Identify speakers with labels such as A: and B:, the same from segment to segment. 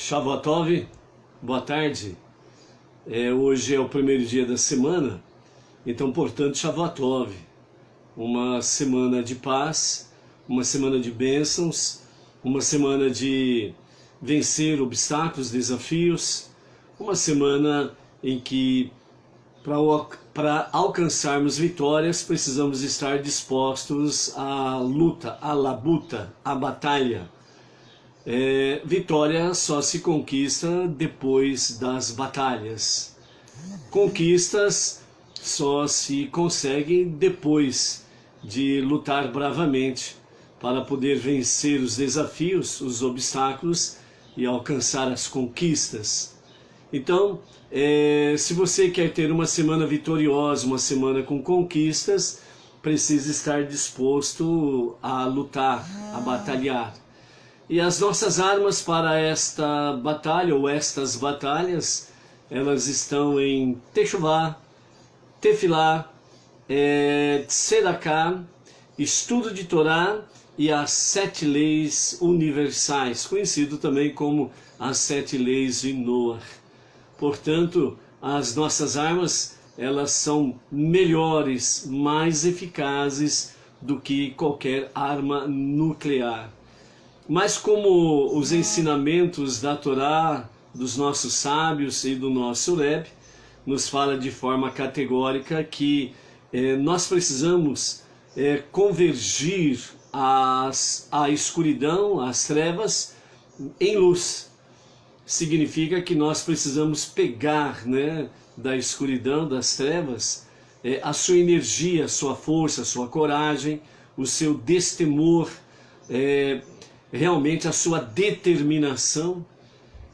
A: Shavuot, boa tarde. Hoje é o primeiro dia da semana, então, portanto, Shavuot, uma semana de paz, uma semana de bênçãos, uma semana de vencer obstáculos, desafios, uma semana em que, para alcançarmos vitórias, precisamos estar dispostos à luta, à labuta, à batalha. Vitória só se conquista depois das batalhas. Conquistas só se conseguem depois de lutar bravamente para poder vencer os desafios, os obstáculos e alcançar as conquistas. Então, se você quer ter uma semana vitoriosa, uma semana com conquistas, precisa estar disposto a lutar, a batalhar. E as nossas armas para esta batalha, ou estas batalhas, elas estão em Teshuvá, Tefilá, Tzedakah, estudo de Torá e as 7 leis universais, conhecido também como as 7 leis de Noah. Portanto, as nossas armas, elas são melhores, mais eficazes do que qualquer arma nuclear. Mas como os ensinamentos da Torá, dos nossos sábios e do nosso Rebbe, nos fala de forma categórica que nós precisamos convergir a escuridão, as trevas, em luz. Significa que nós precisamos pegar, da escuridão, das trevas, a sua energia, a sua força, a sua coragem, o seu destemor, realmente a sua determinação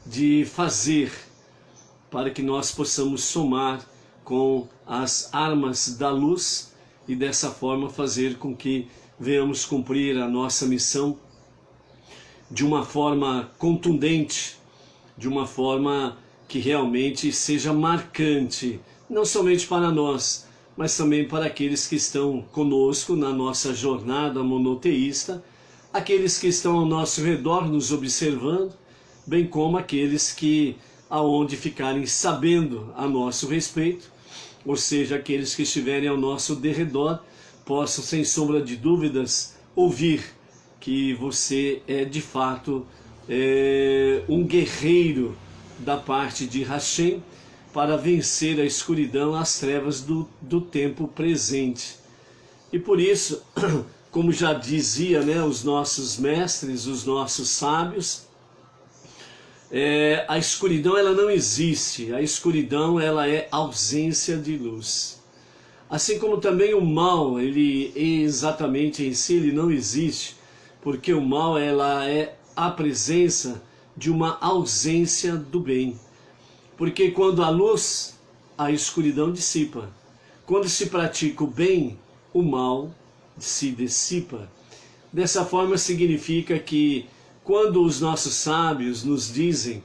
A: de fazer, para que nós possamos somar com as armas da luz e dessa forma fazer com que venhamos cumprir a nossa missão de uma forma contundente, de uma forma que realmente seja marcante, não somente para nós, mas também para aqueles que estão conosco na nossa jornada monoteísta, aqueles que estão ao nosso redor nos observando, bem como aqueles que, aonde ficarem sabendo a nosso respeito, ou seja, aqueles que estiverem ao nosso derredor, possam, sem sombra de dúvidas, ouvir que você é de fato um guerreiro da parte de Hashem para vencer a escuridão, as trevas do tempo presente. E por isso, como já dizia, os nossos mestres, os nossos sábios, a escuridão ela não existe, a escuridão ela é ausência de luz. Assim como também o mal, ele exatamente em si ele não existe, porque o mal ela é a presença de uma ausência do bem. Porque quando há luz, a escuridão dissipa. Quando se pratica o bem, o mal se dissipa. Dessa forma significa que quando os nossos sábios nos dizem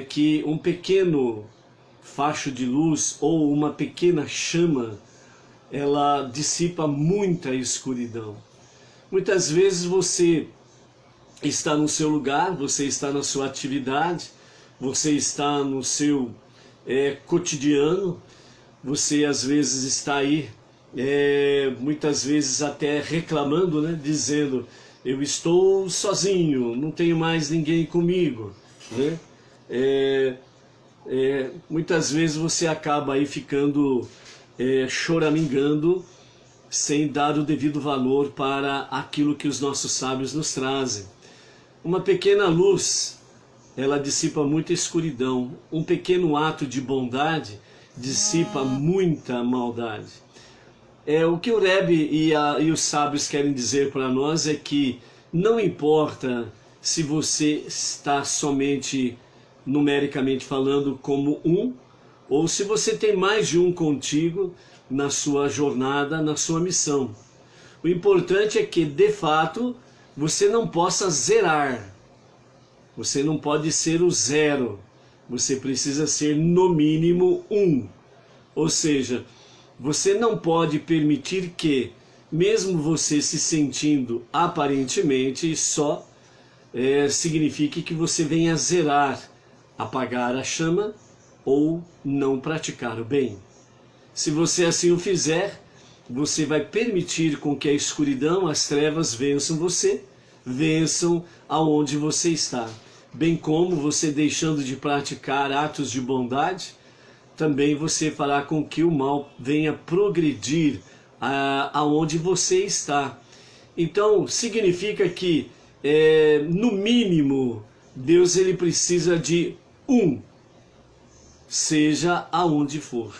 A: que um pequeno facho de luz ou uma pequena chama, ela dissipa muita escuridão. Muitas vezes você está no seu lugar, você está na sua atividade, você está no seu cotidiano, você às vezes está aí muitas vezes até reclamando, dizendo: eu estou sozinho, não tenho mais ninguém comigo, muitas vezes você acaba aí ficando choramingando, sem dar o devido valor para aquilo que os nossos sábios nos trazem. Uma pequena luz, ela dissipa muita escuridão. Um pequeno ato de bondade dissipa muita maldade. O que o Rebbe e os sábios querem dizer para nós é que não importa se você está somente, numericamente falando, como um, ou se você tem mais de um contigo na sua jornada, na sua missão. O importante é que, de fato, você não possa zerar. Você não pode ser o zero. Você precisa ser, no mínimo, um. Ou seja, você não pode permitir que, mesmo você se sentindo aparentemente só, signifique que você venha zerar, apagar a chama ou não praticar o bem. Se você assim o fizer, você vai permitir com que a escuridão, as trevas vençam você, vençam aonde você está. Bem como você deixando de praticar atos de bondade, também você fará com que o mal venha progredir aonde você está. Então, significa que, no mínimo, Deus ele precisa de um, seja aonde for.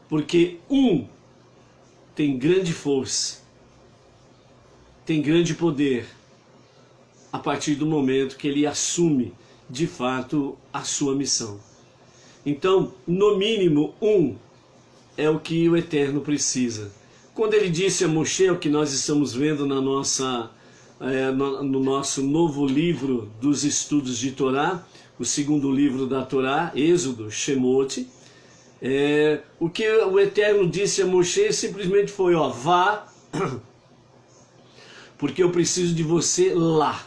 A: Porque um tem grande força, tem grande poder, a partir do momento que ele assume, de fato, a sua missão. Então, no mínimo, um é o que o Eterno precisa. Quando ele disse a Moshe, o que nós estamos vendo na nossa, no nosso novo livro dos estudos de Torá, o segundo livro da Torá, Êxodo, Shemot, o que o Eterno disse a Moshe simplesmente foi, ó, vá, porque eu preciso de você lá.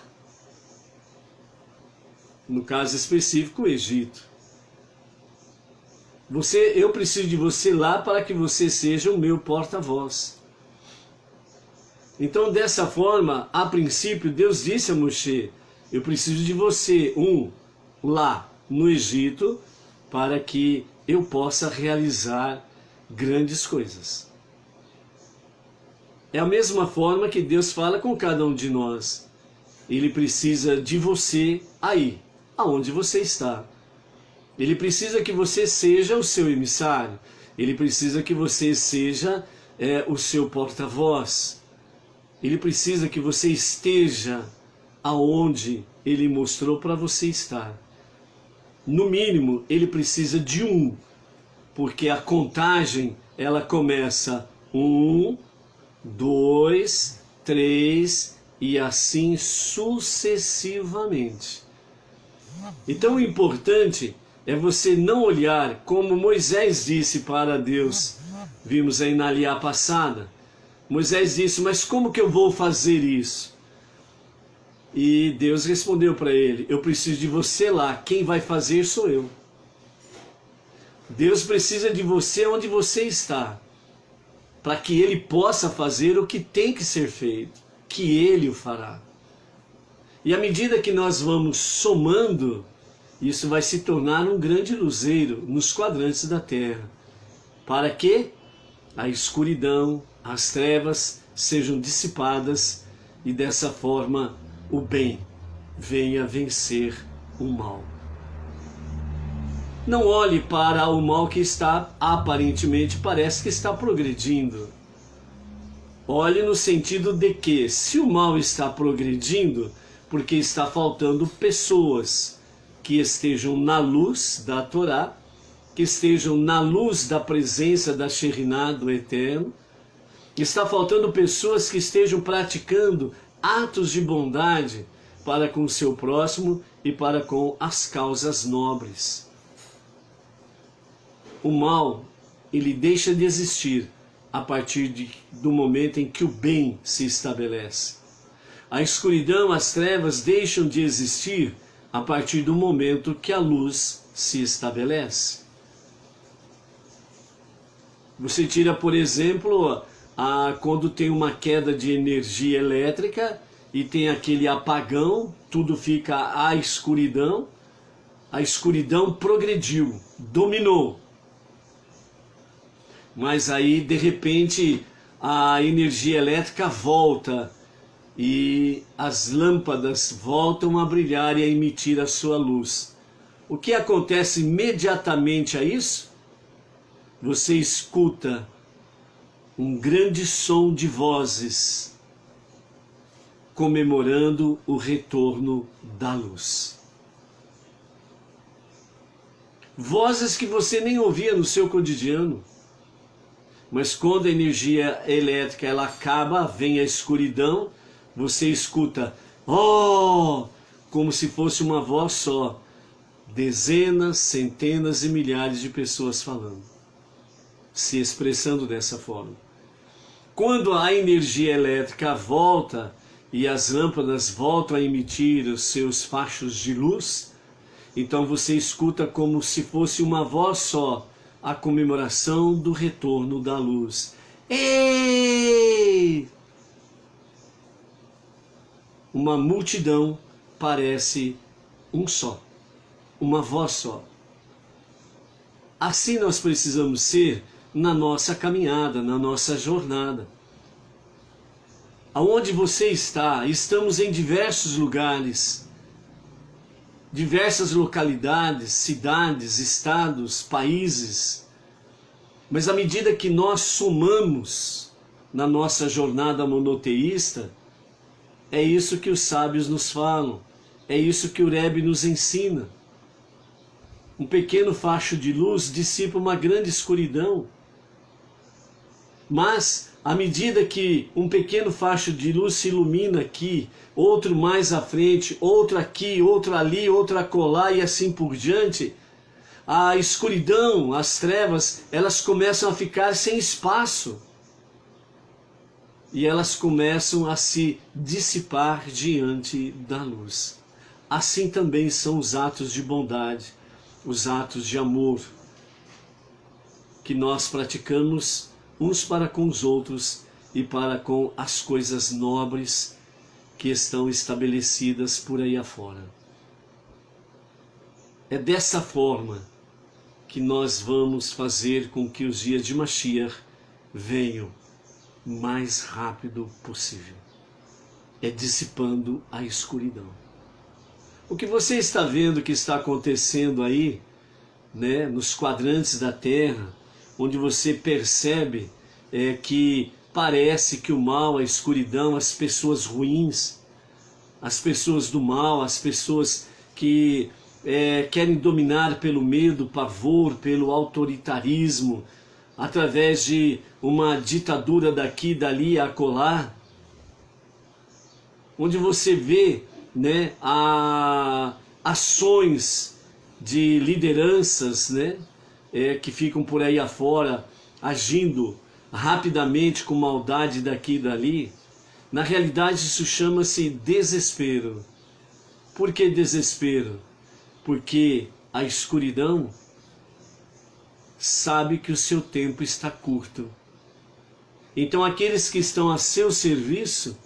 A: No caso específico, o Egito. Eu preciso de você lá para que você seja o meu porta-voz. Então, dessa forma, a princípio, Deus disse a Moshe, eu preciso de você, lá no Egito, para que eu possa realizar grandes coisas. É a mesma forma que Deus fala com cada um de nós. Ele precisa de você aí, aonde você está. Ele precisa que você seja o seu emissário. Ele precisa que você seja o seu porta-voz. Ele precisa que você esteja aonde ele mostrou para você estar. No mínimo, ele precisa de um, porque a contagem ela começa 1, 2, 3 e assim sucessivamente. Então o importante é você não olhar como Moisés disse para Deus. Vimos aí na aliá passada. Moisés disse, mas como que eu vou fazer isso? E Deus respondeu para ele, eu preciso de você lá, quem vai fazer sou eu. Deus precisa de você onde você está, para que ele possa fazer o que tem que ser feito, que ele o fará. E à medida que nós vamos somando, isso vai se tornar um grande luzeiro nos quadrantes da terra, para que a escuridão, as trevas sejam dissipadas e dessa forma o bem venha vencer o mal. Não olhe para o mal que está, aparentemente, parece que está progredindo. Olhe no sentido de que, se o mal está progredindo, porque está faltando pessoas que estejam na luz da Torá, que estejam na luz da presença da Shekhinah do Eterno, está faltando pessoas que estejam praticando atos de bondade para com o seu próximo e para com as causas nobres. O mal, ele deixa de existir a partir do momento em que o bem se estabelece. A escuridão, as trevas deixam de existir a partir do momento que a luz se estabelece. Você tira, por exemplo, quando tem uma queda de energia elétrica e tem aquele apagão, tudo fica a escuridão progrediu, dominou. Mas aí, de repente, a energia elétrica volta e as lâmpadas voltam a brilhar e a emitir a sua luz. O que acontece imediatamente a isso? Você escuta um grande som de vozes comemorando o retorno da luz. Vozes que você nem ouvia no seu cotidiano. Mas quando a energia elétrica ela acaba, vem a escuridão, você escuta, como se fosse uma voz só. Dezenas, centenas e milhares de pessoas falando, se expressando dessa forma. Quando a energia elétrica volta e as lâmpadas voltam a emitir os seus fachos de luz, então você escuta como se fosse uma voz só a comemoração do retorno da luz. Ei! Uma multidão parece um só, uma voz só. Assim nós precisamos ser na nossa caminhada, na nossa jornada. Aonde você está, estamos em diversos lugares, diversas localidades, cidades, estados, países. Mas à medida que nós somamos na nossa jornada monoteísta, é isso que os sábios nos falam, é isso que o Rebbe nos ensina. Um pequeno facho de luz dissipa uma grande escuridão. Mas, à medida que um pequeno facho de luz se ilumina aqui, outro mais à frente, outro aqui, outro ali, outro acolá e assim por diante, a escuridão, as trevas, elas começam a ficar sem espaço. E elas começam a se dissipar diante da luz. Assim também são os atos de bondade, os atos de amor que nós praticamos uns para com os outros e para com as coisas nobres que estão estabelecidas por aí afora. É dessa forma que nós vamos fazer com que os dias de Mashiach venham mais rápido possível. É dissipando a escuridão. O que você está vendo que está acontecendo aí, né, nos quadrantes da Terra, onde você percebe que parece que o mal, a escuridão, as pessoas ruins, as pessoas do mal, as pessoas que querem dominar pelo medo, pavor, pelo autoritarismo, através de uma ditadura daqui, dali, acolá, onde você vê, né, ações de lideranças, né, que ficam por aí afora, agindo rapidamente com maldade daqui e dali. Na realidade isso chama-se desespero. Por que desespero? Porque a escuridão sabe que o seu tempo está curto. Então aqueles que estão a seu serviço,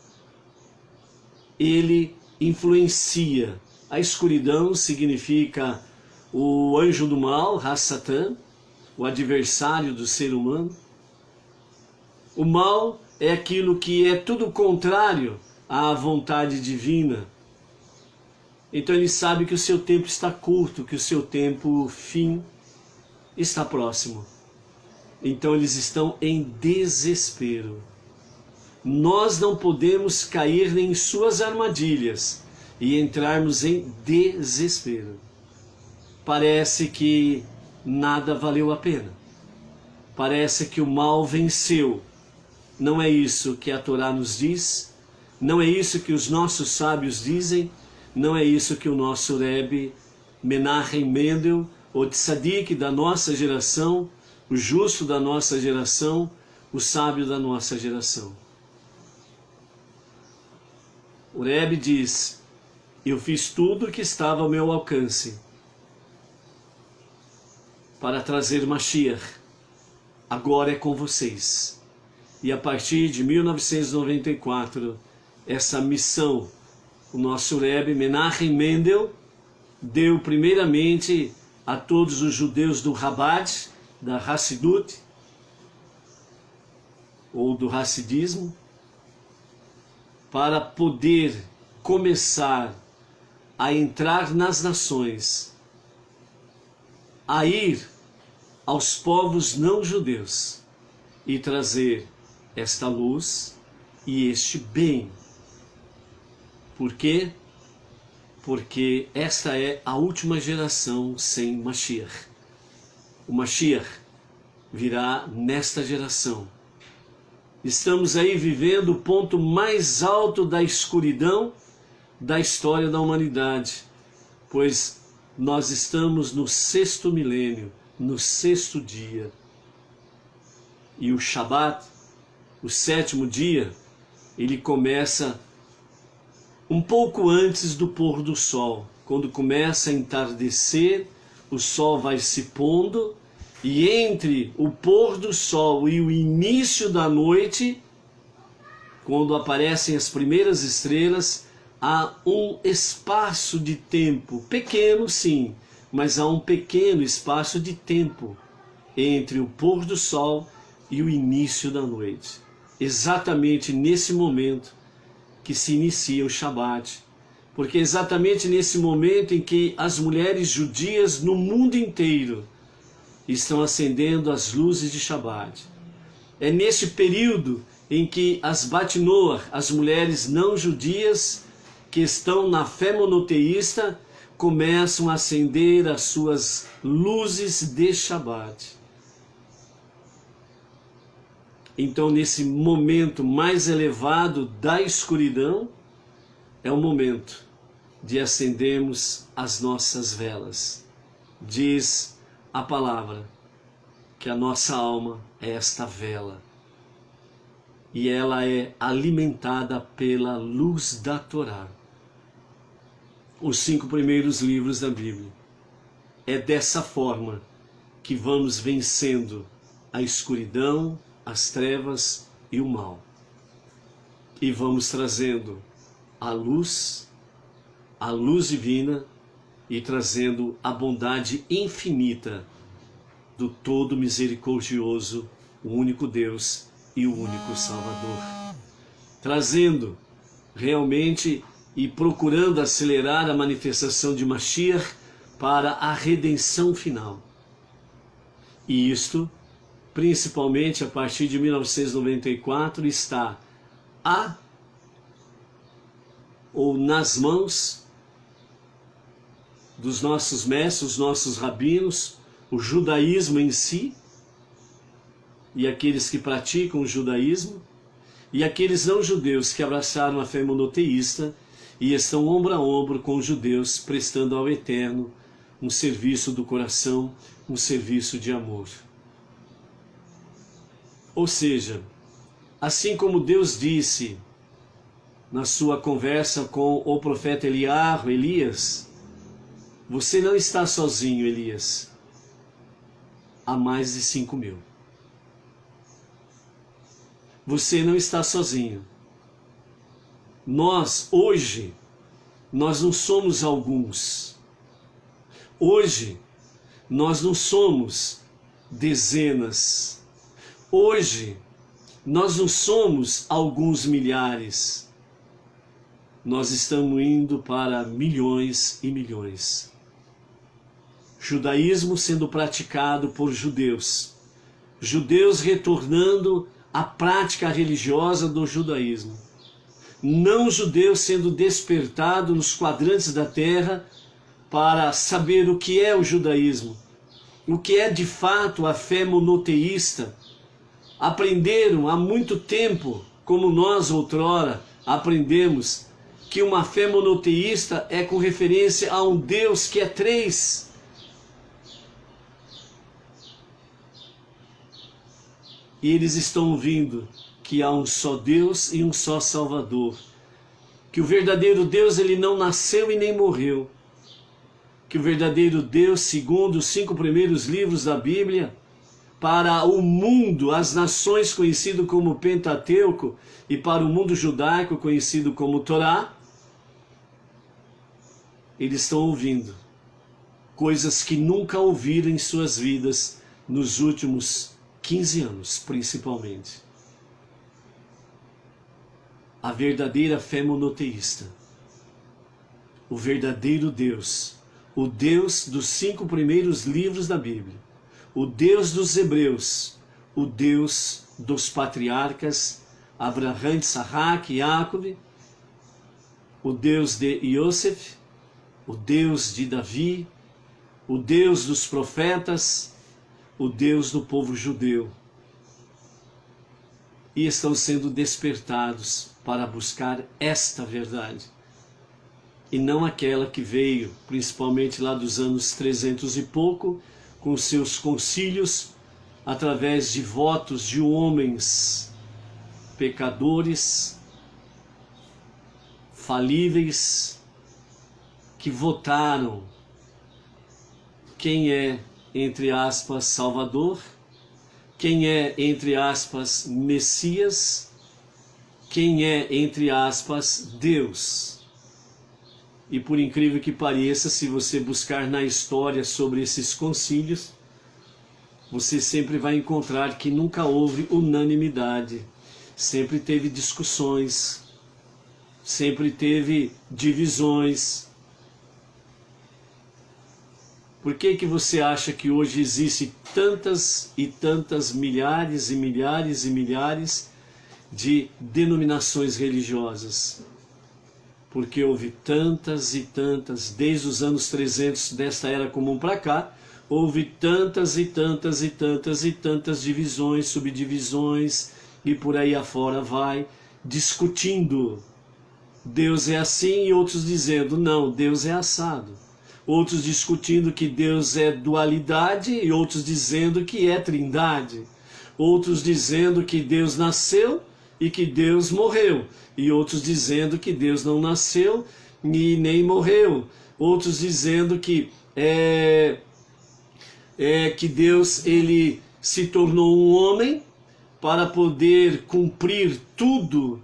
A: ele influencia. A escuridão significa o anjo do mal, Hasatan, o adversário do ser humano. O mal é aquilo que é tudo contrário à vontade divina. Então ele sabe que o seu tempo está curto, que o seu tempo fim está próximo. Então eles estão em desespero. Nós não podemos cair em suas armadilhas e entrarmos em desespero. Parece que nada valeu a pena. Parece que o mal venceu. Não é isso que a Torá nos diz, não é isso que os nossos sábios dizem, não é isso que o nosso Rebbe Menachem Mendel, o tzadik da nossa geração, o justo da nossa geração, o sábio da nossa geração. O Rebbe diz: eu fiz tudo o que estava ao meu alcance para trazer Mashiach. Agora é com vocês. E a partir de 1994, essa missão, o nosso Rebbe Menachem Mendel deu primeiramente a todos os judeus do Chabad, da Hassidut, ou do Hassidismo, para poder começar a entrar nas nações, a ir aos povos não judeus e trazer esta luz e este bem. Por quê? Porque esta é a última geração sem Mashiach. O Mashiach virá nesta geração. Estamos aí vivendo o ponto mais alto da escuridão da história da humanidade, pois nós estamos no 6º milênio, no 6º dia. E o Shabat, o 7º dia, ele começa um pouco antes do pôr do sol. Quando começa a entardecer, o sol vai se pondo, e entre o pôr do sol e o início da noite, quando aparecem as primeiras estrelas, há um espaço de tempo, pequeno sim, mas há um pequeno espaço de tempo entre o pôr do sol e o início da noite. Exatamente nesse momento que se inicia o Shabat, porque é exatamente nesse momento em que as mulheres judias no mundo inteiro estão acendendo as luzes de Shabat. É nesse período em que as Bat Noach, as mulheres não judias que estão na fé monoteísta, começam a acender as suas luzes de Shabat. Então, nesse momento mais elevado da escuridão, é o momento de acendermos as nossas velas. Diz a palavra que a nossa alma é esta vela, e ela é alimentada pela luz da Torá. Os 5 primeiros livros da Bíblia. É dessa forma que vamos vencendo a escuridão, as trevas e o mal. E vamos trazendo a luz divina, e trazendo a bondade infinita do todo misericordioso, o único Deus e o único Salvador. Trazendo realmente e procurando acelerar a manifestação de Mashiach para a redenção final. E isto, principalmente a partir de 1994, está nas mãos dos nossos mestres, os nossos rabinos, o judaísmo em si, e aqueles que praticam o judaísmo, e aqueles não judeus que abraçaram a fé monoteísta e estão ombro a ombro com os judeus, prestando ao Eterno um serviço do coração, um serviço de amor. Ou seja, assim como Deus disse na sua conversa com o profeta Elias, você não está sozinho, Elias, há mais de 5.000. Você não está sozinho. Hoje, nós não somos alguns. Hoje, nós não somos dezenas. Hoje, nós não somos alguns milhares. Nós estamos indo para milhões e milhões. Judaísmo sendo praticado por judeus. Judeus retornando à prática religiosa do judaísmo. Não judeus sendo despertados nos quadrantes da terra para saber o que é o judaísmo, o que é de fato a fé monoteísta. Aprenderam há muito tempo, como nós outrora aprendemos, que uma fé monoteísta é com referência a um Deus que é 3. E eles estão ouvindo que há um só Deus e um só Salvador. Que o verdadeiro Deus, ele não nasceu e nem morreu. Que o verdadeiro Deus, segundo os 5 primeiros livros da Bíblia, para o mundo, as nações conhecido como Pentateuco, e para o mundo judaico conhecido como Torá, eles estão ouvindo coisas que nunca ouviram em suas vidas nos últimos 15 anos, principalmente. A verdadeira fé monoteísta, o verdadeiro Deus, o Deus dos 5 primeiros livros da Bíblia, o Deus dos hebreus, o Deus dos patriarcas Abraham, Isaac e Jacob, o Deus de Yosef, o Deus de Davi, o Deus dos profetas, o Deus do povo judeu. E estão sendo despertados para buscar esta verdade, e não aquela que veio, principalmente lá dos anos 300 e pouco, com seus concílios, através de votos de homens pecadores, falíveis que votaram quem é, entre aspas, Salvador, quem é, entre aspas, Messias, quem é, entre aspas, Deus. E por incrível que pareça, se você buscar na história sobre esses concílios, você sempre vai encontrar que nunca houve unanimidade, sempre teve discussões, sempre teve divisões. Por que você acha que hoje existem tantas e tantas milhares e milhares e milhares de denominações religiosas? Porque houve tantas e tantas, desde os anos 300 desta era comum para cá, houve tantas e tantas e tantas e tantas divisões, subdivisões e por aí afora vai, discutindo. Deus é assim e outros dizendo, não, Deus é assado. Outros discutindo que Deus é dualidade e outros dizendo que é trindade. Outros dizendo que Deus nasceu e que Deus morreu. E outros dizendo que Deus não nasceu e nem morreu. Outros dizendo que que Deus ele se tornou um homem para poder cumprir tudo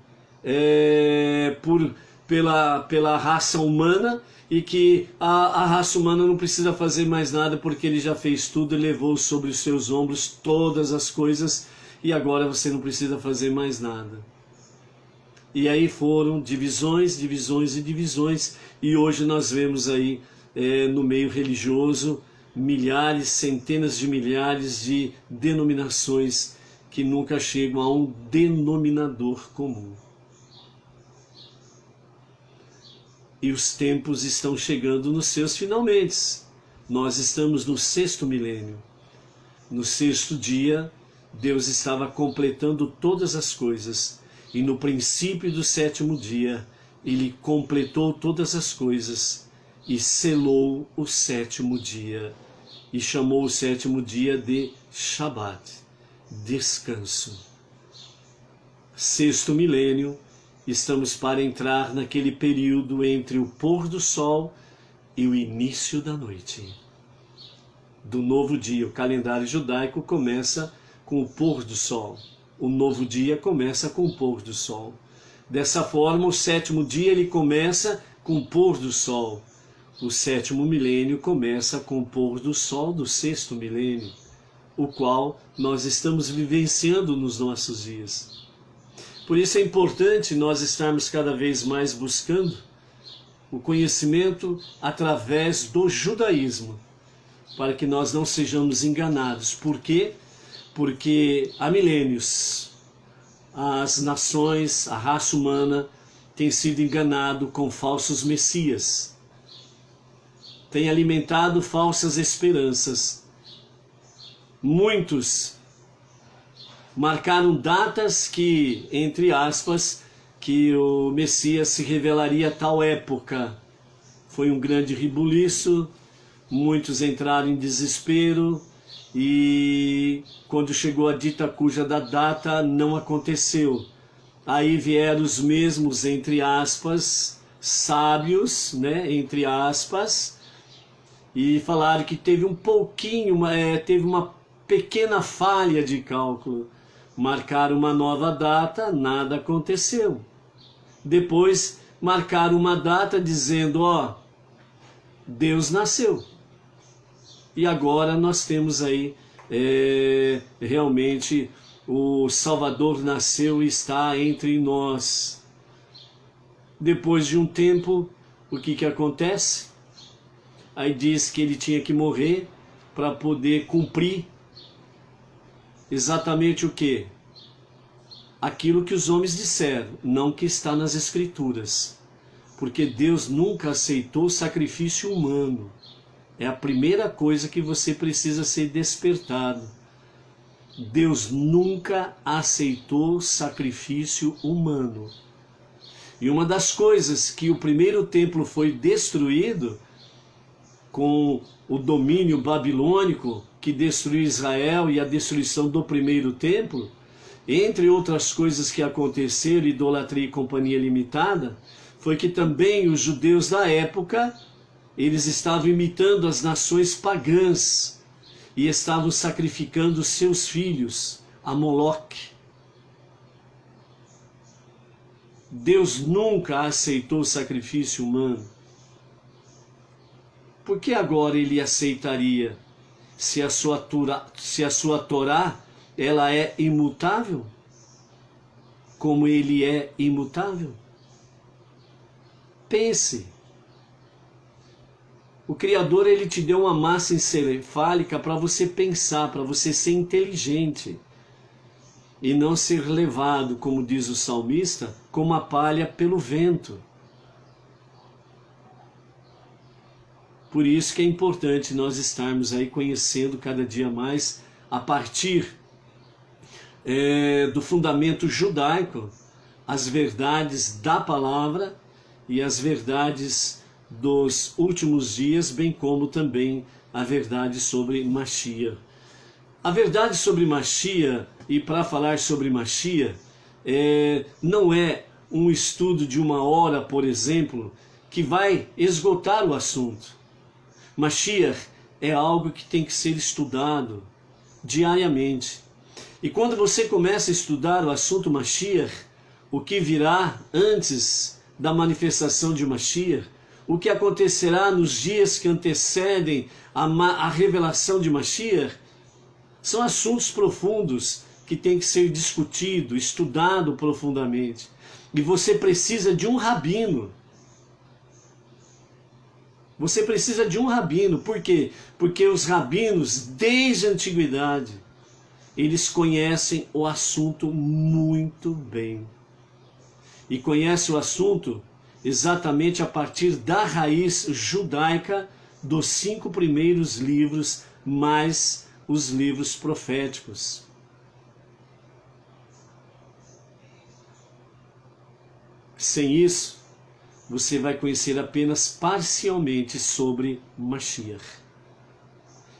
A: pela raça humana, e que a raça humana não precisa fazer mais nada porque ele já fez tudo e levou sobre os seus ombros todas as coisas e agora você não precisa fazer mais nada. E aí foram divisões, divisões e divisões, e hoje nós vemos aí no meio religioso milhares, centenas de milhares de denominações que nunca chegam a um denominador comum. E os tempos estão chegando nos seus finalmente. Nós estamos no 6º milênio. No 6º dia, Deus estava completando todas as coisas. E no princípio do 7º dia, Ele completou todas as coisas e selou o 7º dia. E chamou o 7º dia de Shabat, descanso. 6º milênio. Estamos para entrar naquele período entre o pôr do sol e o início da noite. Do novo dia, o calendário judaico começa com o pôr do sol. O novo dia começa com o pôr do sol. Dessa forma, o 7º dia ele começa com o pôr do sol. O 7º milênio começa com o pôr do sol do 6º milênio, o qual nós estamos vivenciando nos nossos dias. Por isso é importante nós estarmos cada vez mais buscando o conhecimento através do judaísmo, para que nós não sejamos enganados. Por quê? Porque há milênios as nações, a raça humana tem sido enganado com falsos messias, tem alimentado falsas esperanças. Muitos marcaram datas que, entre aspas, que o Messias se revelaria a tal época. Foi um grande rebuliço, muitos entraram em desespero e quando chegou a dita cuja da data não aconteceu. Aí vieram os mesmos, entre aspas, sábios, né, entre aspas, e falaram que teve um pouquinho, teve uma pequena falha de cálculo. Marcaram uma nova data, nada aconteceu. Depois marcaram uma data dizendo, ó, Deus nasceu. E agora nós temos aí realmente o Salvador nasceu e está entre nós. Depois de um tempo, o que acontece? Aí diz que ele tinha que morrer para poder cumprir exatamente o que? Aquilo que os homens disseram, não que está nas Escrituras. Porque Deus nunca aceitou sacrifício humano. É a primeira coisa que você precisa ser despertado. Deus nunca aceitou sacrifício humano. E uma das coisas que o primeiro templo foi destruído com o domínio babilônico que destruiu Israel e a destruição do primeiro templo, entre outras coisas que aconteceram, idolatria e companhia limitada, foi que também os judeus da época, eles estavam imitando as nações pagãs e estavam sacrificando seus filhos a Moloque. Deus nunca aceitou o sacrifício humano. Por que agora ele aceitaria se a sua Torá ela é imutável? Como ele é imutável? Pense. O Criador, ele te deu uma massa encefálica para você pensar, para você ser inteligente e não ser levado, como diz o salmista, como a palha pelo vento. Por isso que é importante nós estarmos aí conhecendo cada dia mais a partir do fundamento judaico, as verdades da palavra e as verdades dos últimos dias, bem como também a verdade sobre Mashiach. A verdade sobre Mashiach, e para falar sobre Mashiach, não é um estudo de uma hora, por exemplo, que vai esgotar o assunto. Mashiach é algo que tem que ser estudado diariamente. E quando você começa a estudar o assunto Mashiach, o que virá antes da manifestação de Mashiach, o que acontecerá nos dias que antecedem a revelação de Mashiach, são assuntos profundos que têm que ser discutido, estudado profundamente. E você precisa de um rabino. Você precisa de um rabino. Por quê? Porque os rabinos, desde a antiguidade, eles conhecem o assunto muito bem. E conhecem o assunto exatamente a partir da raiz judaica dos 5 primeiros livros, mais os livros proféticos. Sem isso, você vai conhecer apenas parcialmente sobre Mashiach.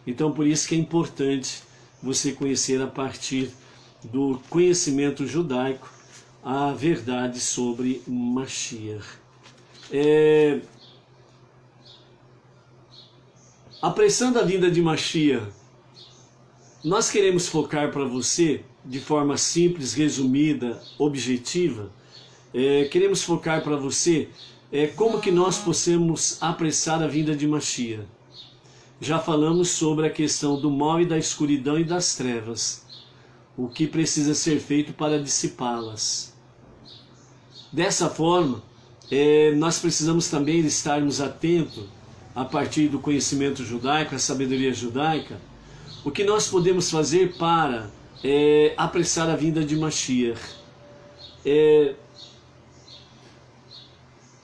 A: Então, por isso que é importante você conhecer a partir do conhecimento judaico a verdade sobre Mashiach. Apressando a vinda de Mashiach, nós queremos focar para você, de forma simples, resumida, objetiva, queremos focar para você como que nós possamos apressar a vinda de Mashiach. Já falamos sobre a questão do mal e da escuridão e das trevas, o que precisa ser feito para dissipá-las. Dessa forma, nós precisamos também estarmos atentos, a partir do conhecimento judaico, a sabedoria judaica, o que nós podemos fazer para apressar a vinda de Mashiach.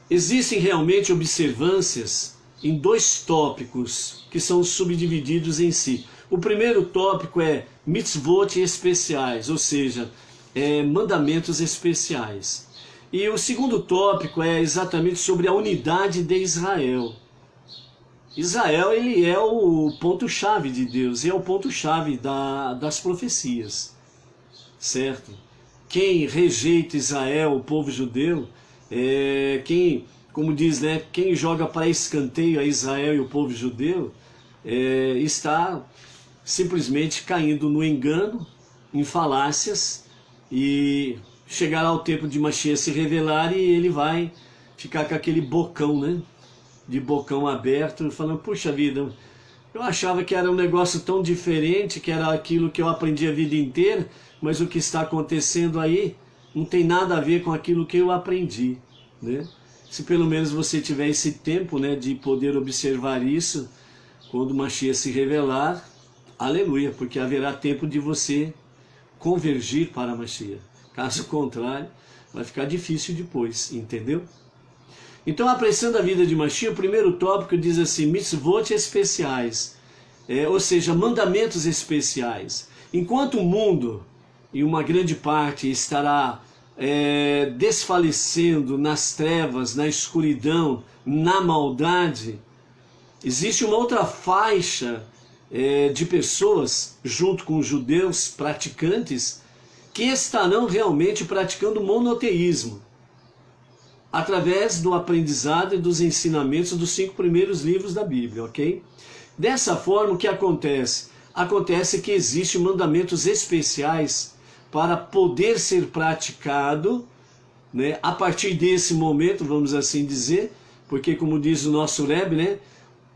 A: Existem realmente observâncias em 2 tópicos que são subdivididos em si. O primeiro tópico é mitzvot especiais, ou seja, mandamentos especiais. E o segundo tópico é exatamente sobre a unidade de Israel. Israel, ele é o ponto-chave de Deus, é o ponto-chave das profecias, certo? Quem rejeita Israel, o povo judeu, quem, como diz, né, quem joga para escanteio a Israel e o povo judeu, está simplesmente caindo no engano, em falácias, e chegará o tempo de Mashiach se revelar e ele vai ficar com aquele bocão, né? De bocão aberto, falando, puxa vida, eu achava que era um negócio tão diferente, que era aquilo que eu aprendi a vida inteira, mas o que está acontecendo aí não tem nada a ver com aquilo que eu aprendi, né? Se pelo menos você tiver esse tempo, né, de poder observar isso, quando Mashiach se revelar, aleluia, porque haverá tempo de você convergir para Mashiach. Caso contrário, vai ficar difícil depois, entendeu? Então, apressando a vida de Mashiach, o primeiro tópico diz assim, mitzvot especiais, ou seja, mandamentos especiais. Enquanto o mundo, em uma grande parte, estará desfalecendo nas trevas, na escuridão, na maldade, existe uma outra faixa de pessoas, junto com os judeus praticantes, que estarão realmente praticando monoteísmo. através do aprendizado e dos ensinamentos dos 5 primeiros livros da Bíblia, ok? Dessa forma, o que acontece? Acontece que existem mandamentos especiais para poder ser praticado, né, a partir desse momento, vamos assim dizer, porque como diz o nosso Rebbe, né,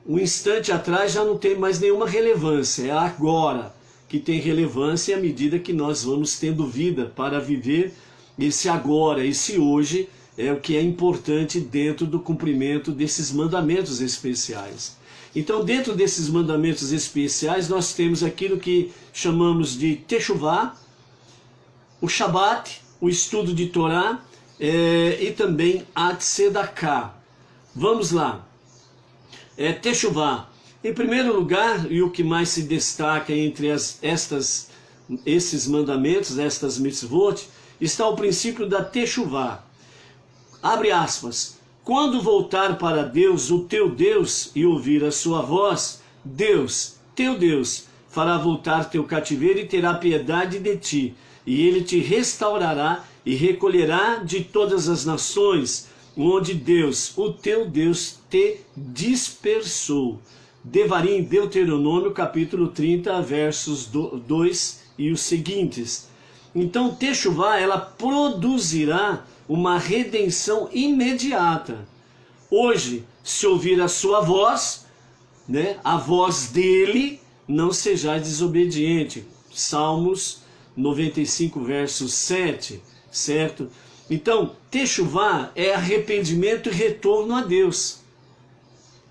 A: um instante atrás já não tem mais nenhuma relevância, é agora que tem relevância à medida que nós vamos tendo vida para viver esse agora, esse hoje, é o que é importante dentro do cumprimento desses mandamentos especiais. Então, dentro desses mandamentos especiais, nós temos aquilo que chamamos de Teshuvah, o Shabat, o estudo de Torá, e também a Tzedakah. Vamos lá. Teshuvah. Em primeiro lugar, e o que mais se destaca entre esses mandamentos, estas mitzvot, está o princípio da Teshuvah. Abre aspas. Quando voltar para Deus, o teu Deus, e ouvir a sua voz, Deus, teu Deus, fará voltar teu cativeiro e terá piedade de ti, e ele te restaurará e recolherá de todas as nações, onde Deus, o teu Deus, te dispersou. Devarim, Deuteronômio, capítulo 30, versos 2 e os seguintes. Então, Teshuvah, ela produzirá uma redenção imediata. Hoje, se ouvir a sua voz, né, a voz dele, não sejais desobediente. Salmos 95, verso 7, certo? Então, Teshuvah é arrependimento e retorno a Deus.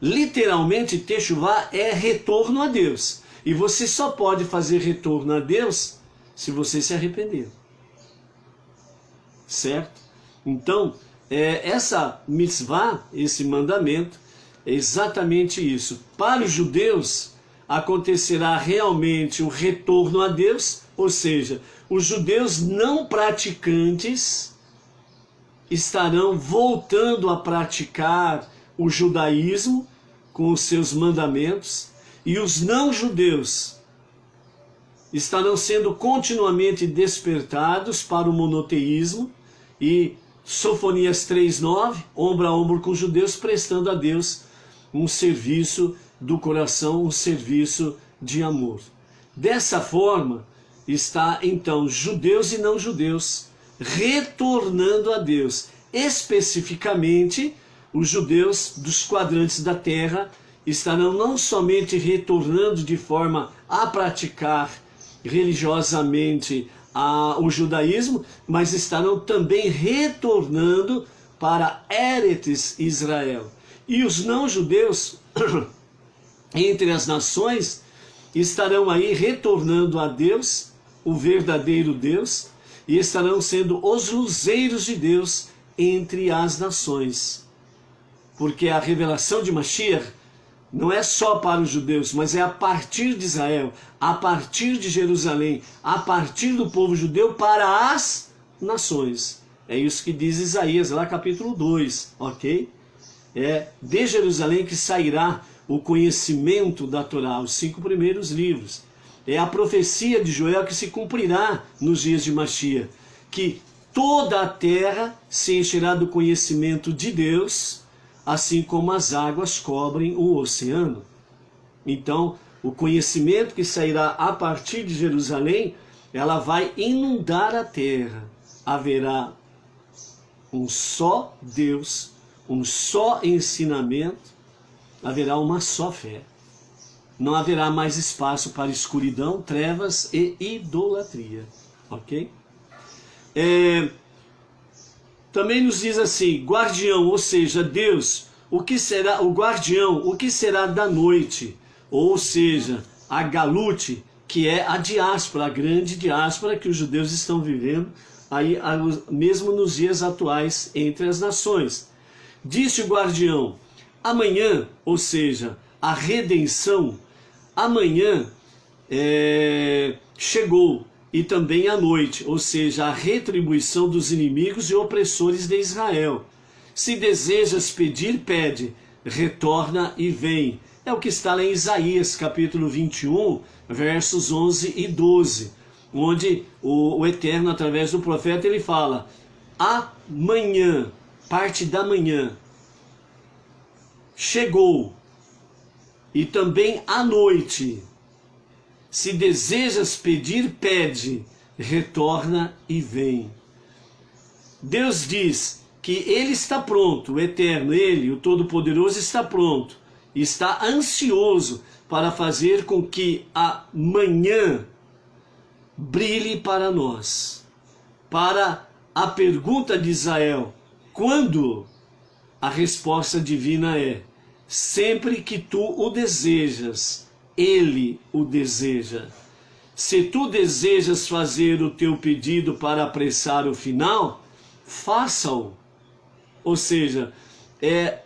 A: Literalmente, Teshuvah é retorno a Deus. E você só pode fazer retorno a Deus se você se arrepender. Certo? Então, essa mitzvah, esse mandamento, é exatamente isso. Para os judeus, acontecerá realmente o retorno a Deus, ou seja, os judeus não praticantes estarão voltando a praticar o judaísmo com os seus mandamentos, e os não-judeus estarão sendo continuamente despertados para o monoteísmo, e Sofonias 3:9, ombro a ombro com os judeus, prestando a Deus um serviço do coração, um serviço de amor. Dessa forma, está então judeus e não judeus retornando a Deus. Especificamente, os judeus dos quadrantes da terra estarão não somente retornando de forma a praticar religiosamente o judaísmo, mas estarão também retornando para Eretz Israel. E os não-judeus, entre as nações, estarão aí retornando a Deus, o verdadeiro Deus, e estarão sendo os luzeiros de Deus entre as nações. Porque a revelação de Mashiach não é só para os judeus, mas é a partir de Israel, a partir de Jerusalém, a partir do povo judeu para as nações. É isso que diz Isaías, lá capítulo 2, ok? É de Jerusalém que sairá o conhecimento da Torá, os 5 primeiros livros. É a profecia de Joel que se cumprirá nos dias de Mashiach, que toda a terra se encherá do conhecimento de Deus, assim como as águas cobrem o oceano. Então, o conhecimento que sairá a partir de Jerusalém, ela vai inundar a terra. Haverá um só Deus, um só ensinamento, haverá uma só fé. Não haverá mais espaço para escuridão, trevas e idolatria. Ok? Também nos diz assim, guardião, ou seja, Deus, o que será, o guardião, o que será da noite? Ou seja, a galute, que é a diáspora, a grande diáspora que os judeus estão vivendo, aí, mesmo nos dias atuais, entre as nações. Disse o guardião, amanhã, ou seja, a redenção, amanhã chegou, e também a noite, ou seja, a retribuição dos inimigos e opressores de Israel. Se desejas pedir, pede, retorna e vem. É o que está lá em Isaías, capítulo 21, versos 11 e 12, onde o Eterno, através do profeta, ele fala, amanhã, parte da manhã, chegou, e também à noite. Se desejas pedir, pede, retorna e vem. Deus diz que Ele está pronto, o Eterno, Ele, o Todo-Poderoso, está pronto, está ansioso para fazer com que a manhã brilhe para nós. Para a pergunta de Israel, quando? A resposta divina é: sempre que tu o desejas, Ele o deseja. Se tu desejas fazer o teu pedido para apressar o final, faça-o. Ou seja,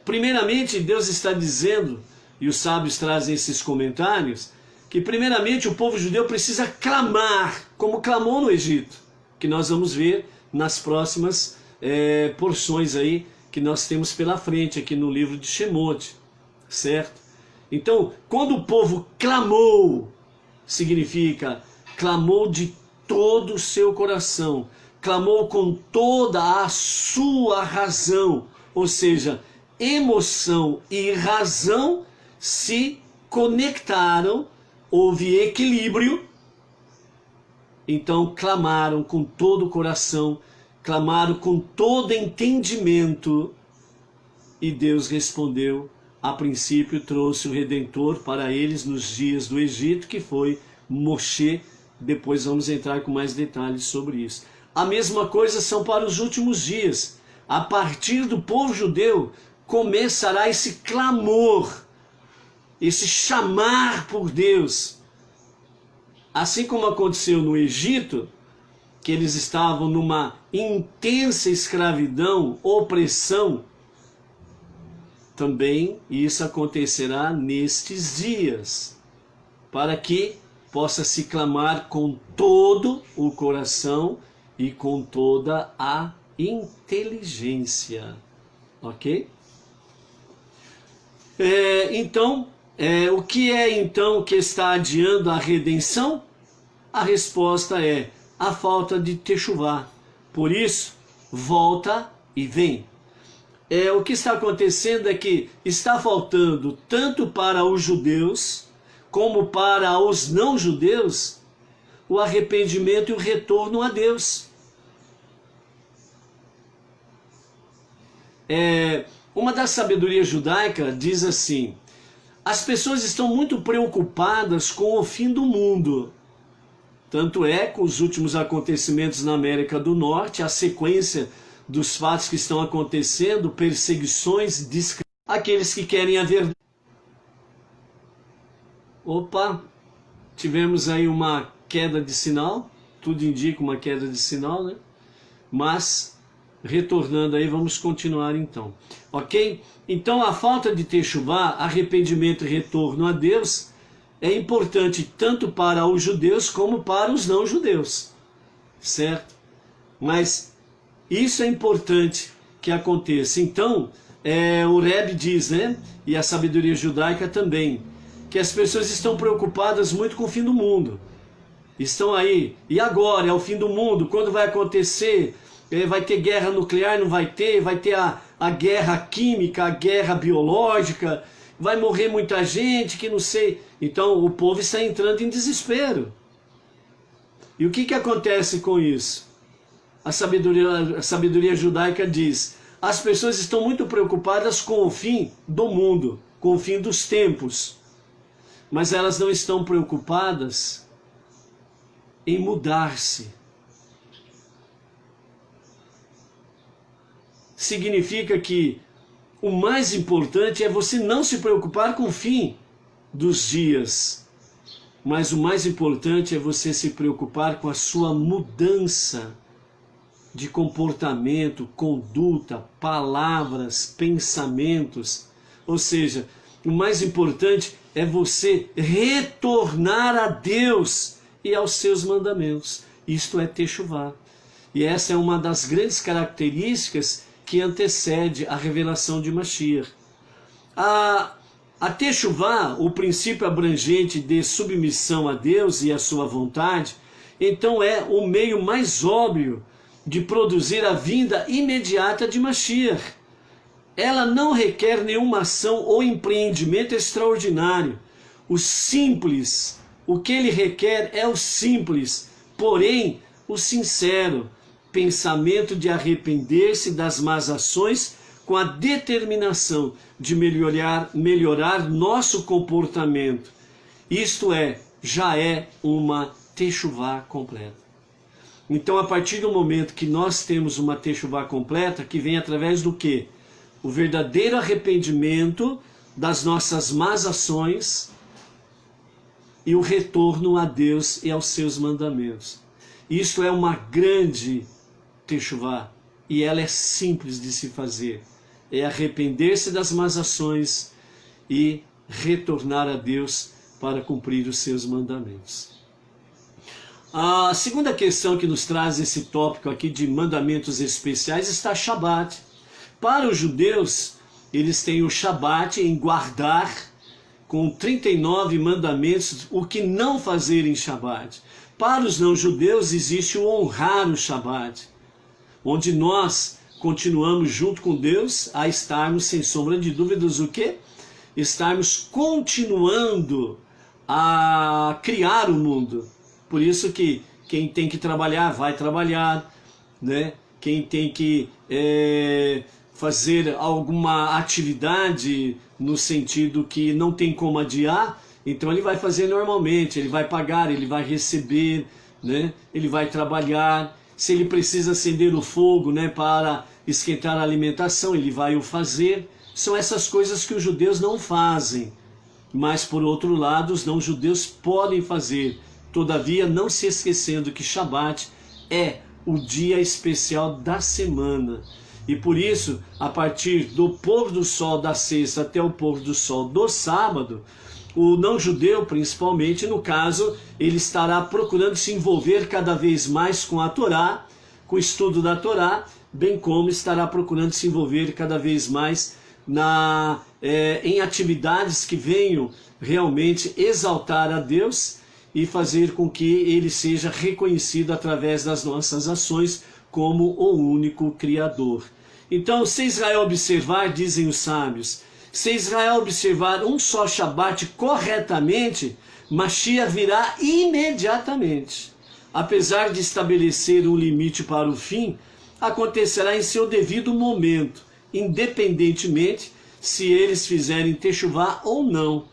A: primeiramente Deus está dizendo, e os sábios trazem esses comentários, que primeiramente o povo judeu precisa clamar, como clamou no Egito, que nós vamos ver nas próximas porções aí que nós temos pela frente aqui no livro de Shemot, certo? Então, quando o povo clamou, significa clamou de todo o seu coração, clamou com toda a sua razão, ou seja, emoção e razão se conectaram, houve equilíbrio, então clamaram com todo o coração, clamaram com todo entendimento, e Deus respondeu. A princípio trouxe o Redentor para eles nos dias do Egito, que foi Moshe. Depois vamos entrar com mais detalhes sobre isso. A mesma coisa são para os últimos dias. A partir do povo judeu começará esse clamor, esse chamar por Deus. Assim como aconteceu no Egito, que eles estavam numa intensa escravidão, opressão, também isso acontecerá nestes dias, para que possa se clamar com todo o coração e com toda a inteligência, ok? O que é então que está adiando a redenção? A resposta é a falta de techuvá. Por isso, volta e vem. O que está acontecendo é que está faltando tanto para os judeus como para os não-judeus o arrependimento e o retorno a Deus. Uma das sabedorias judaicas diz assim: as pessoas estão muito preocupadas com o fim do mundo. Tanto é com os últimos acontecimentos na América do Norte, a sequência dos fatos que estão acontecendo, perseguições, aqueles que querem a verdade. Opa, tivemos aí uma queda de sinal, tudo indica uma queda de sinal, né? Mas, retornando aí, vamos continuar então, ok? Então a falta de techuvá, arrependimento e retorno a Deus, é importante tanto para os judeus como para os não-judeus, certo? Mas isso é importante que aconteça. Então, o Rebbe diz, né, e a sabedoria judaica também, que as pessoas estão preocupadas muito com o fim do mundo. Estão aí, e agora? É o fim do mundo, quando vai acontecer? Vai ter guerra nuclear? Não vai ter? Vai ter a guerra química, a guerra biológica? Vai morrer muita gente, que não sei. Então, o povo está entrando em desespero. E o que acontece com isso? A sabedoria judaica diz: as pessoas estão muito preocupadas com o fim do mundo, com o fim dos tempos, mas elas não estão preocupadas em mudar-se. Significa que o mais importante é você não se preocupar com o fim dos dias, mas o mais importante é você se preocupar com a sua mudança de comportamento, conduta, palavras, pensamentos. Ou seja, o mais importante é você retornar a Deus e aos seus mandamentos. Isto é techuvá. E essa é uma das grandes características que antecede a revelação de Mashiach. A techuvá, o princípio abrangente de submissão a Deus e a sua vontade, então é o meio mais óbvio de produzir a vinda imediata de Mashiach. Ela não requer nenhuma ação ou empreendimento extraordinário. O simples, o que ele requer é o simples, porém o sincero pensamento de arrepender-se das más ações com a determinação de melhorar nosso comportamento. Isto já é uma techuvá completa. Então, a partir do momento que nós temos uma techuvá completa, que vem através do quê? O verdadeiro arrependimento das nossas más ações e o retorno a Deus e aos seus mandamentos. Isto é uma grande techuvá e ela é simples de se fazer. É arrepender-se das más ações e retornar a Deus para cumprir os seus mandamentos. A segunda questão que nos traz esse tópico aqui de mandamentos especiais está Shabat. Para os judeus, eles têm o Shabat em guardar com 39 mandamentos o que não fazer em Shabat. Para os não-judeus existe o honrar o Shabat, onde nós continuamos junto com Deus a estarmos, sem sombra de dúvidas, o quê? Estarmos continuando a criar o mundo. Por isso que quem tem que trabalhar, vai trabalhar, né? Quem tem que fazer alguma atividade no sentido que não tem como adiar, então ele vai fazer normalmente, ele vai pagar, ele vai receber, né? Ele vai trabalhar. Se ele precisa acender o fogo, né, para esquentar a alimentação, ele vai o fazer. São essas coisas que os judeus não fazem. Mas, por outro lado, os não-judeus podem fazer. Todavia, não se esquecendo que Shabat é o dia especial da semana. E por isso, a partir do pôr do sol da sexta até o pôr do sol do sábado, o não-judeu, principalmente, no caso, ele estará procurando se envolver cada vez mais com a Torá, com o estudo da Torá, bem como estará procurando se envolver cada vez mais em atividades que venham realmente exaltar a Deus e fazer com que ele seja reconhecido através das nossas ações como o único Criador. Então, se Israel observar, dizem os sábios, se Israel observar um só Shabat corretamente, Mashiach virá imediatamente. Apesar de estabelecer um limite para o fim, acontecerá em seu devido momento, independentemente se eles fizerem techuvá ou não.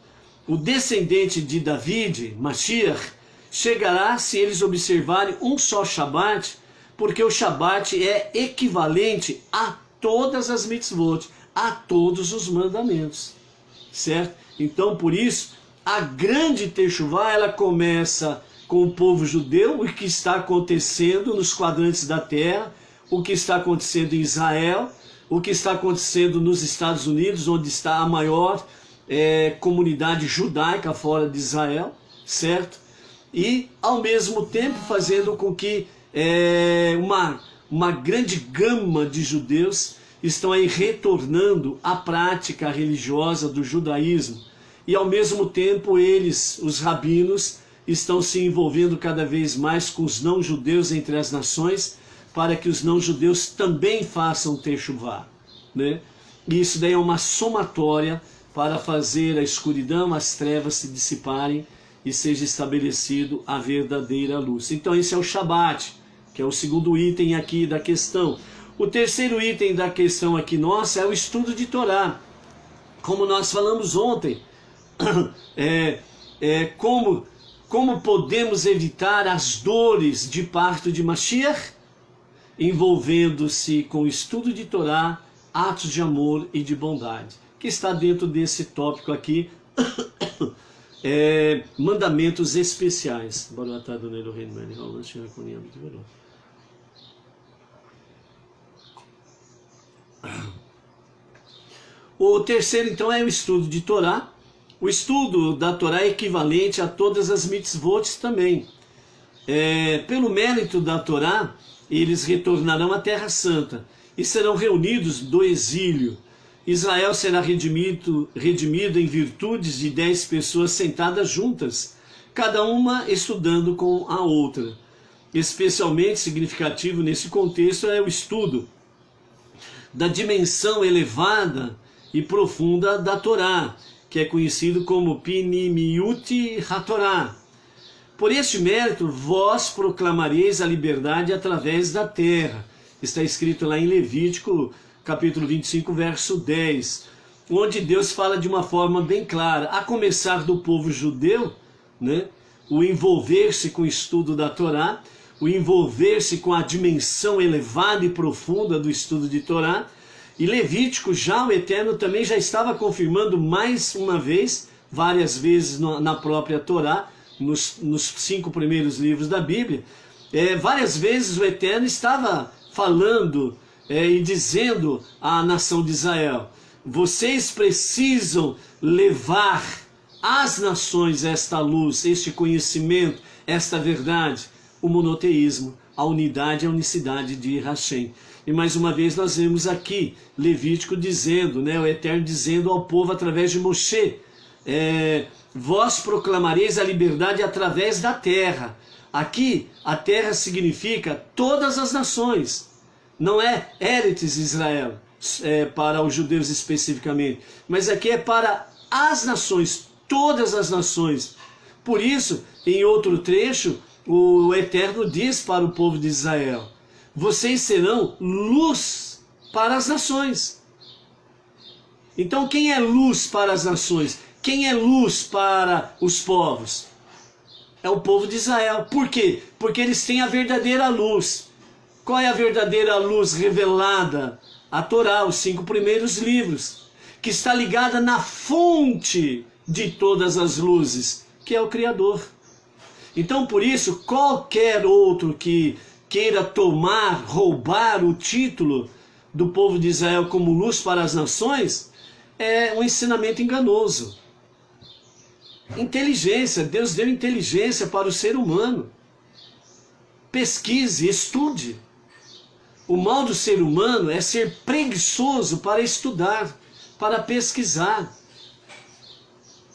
A: O descendente de David, Mashiach, chegará se eles observarem um só Shabat, porque o Shabat é equivalente a todas as mitzvot, a todos os mandamentos, certo? Então, por isso, a grande techuvá, ela começa com o povo judeu, o que está acontecendo nos quadrantes da terra, o que está acontecendo em Israel, o que está acontecendo nos Estados Unidos, onde está a maior comunidade judaica fora de Israel, certo? E, ao mesmo tempo, fazendo com que uma grande gama de judeus estão aí retornando à prática religiosa do judaísmo. E ao mesmo tempo eles, os rabinos, estão se envolvendo cada vez mais com os não-judeus entre as nações, para que os não-judeus também façam techuvá, né? E isso daí é uma somatória para fazer a escuridão, as trevas se dissiparem e seja estabelecido a verdadeira luz. Então esse é o Shabat, que é o segundo item aqui da questão. O terceiro item da questão aqui nossa é o estudo de Torá. Como nós falamos ontem, como podemos evitar as dores de parto de Mashiach? Envolvendo-se com o estudo de Torá, atos de amor e de bondade, que está dentro desse tópico aqui, mandamentos especiais. O terceiro, então, é o estudo de Torá. O estudo da Torá é equivalente a todas as mitzvot também. Pelo mérito da Torá, eles retornarão à Terra Santa e serão reunidos do exílio. Israel será redimido em virtudes de 10 pessoas sentadas juntas, cada uma estudando com a outra. especialmente significativo nesse contexto é o estudo da dimensão elevada e profunda da Torá, que é conhecido como Pnimiut HaTorá. Por este mérito, vós proclamareis a liberdade através da terra. Está escrito lá em Levítico, capítulo 25, verso 10, onde Deus fala de uma forma bem clara, a começar do povo judeu, né? O envolver-se com o estudo da Torá, o envolver-se com a dimensão elevada e profunda do estudo de Torá. E Levítico, já o Eterno também já estava confirmando mais uma vez, várias vezes na própria Torá, nos 5 primeiros livros da Bíblia, várias vezes o Eterno estava falando e dizendo à nação de Israel: vocês precisam levar às nações esta luz, este conhecimento, esta verdade, o monoteísmo, a unidade e a unicidade de Hashem. E mais uma vez nós vemos aqui Levítico dizendo, né, o Eterno dizendo ao povo através de Moshe, vós proclamareis a liberdade através da terra. Aqui a terra significa todas as nações, não é Eretz Israel, para os judeus especificamente, mas aqui é para as nações, todas as nações. Por isso, em outro trecho, o Eterno diz para o povo de Israel: vocês serão luz para as nações. Então quem é luz para as nações? Quem é luz para os povos? É o povo de Israel. Por quê? Porque eles têm a verdadeira luz. Qual é a verdadeira luz revelada? A Torá, os 5 primeiros livros, que está ligada na fonte de todas as luzes, que é o Criador. Então, por isso, qualquer outro que queira tomar, roubar o título do povo de Israel como luz para as nações, é um ensinamento enganoso. Inteligência, Deus deu inteligência para o ser humano. Pesquise, estude. O mal do ser humano é ser preguiçoso para estudar, para pesquisar.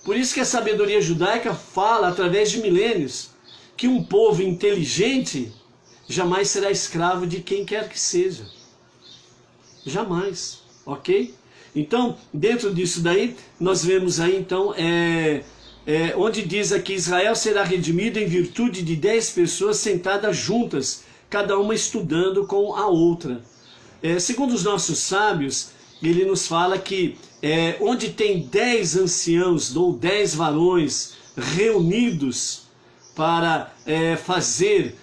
A: Por isso que a sabedoria judaica fala, através de milênios, que um povo inteligente jamais será escravo de quem quer que seja. Jamais, ok? Então, dentro disso daí, nós vemos aí, então, onde diz aqui: Israel será redimido em virtude de 10 pessoas sentadas juntas, cada uma estudando com a outra. Segundo os nossos sábios, ele nos fala que onde tem 10 anciãos ou 10 varões reunidos para fazer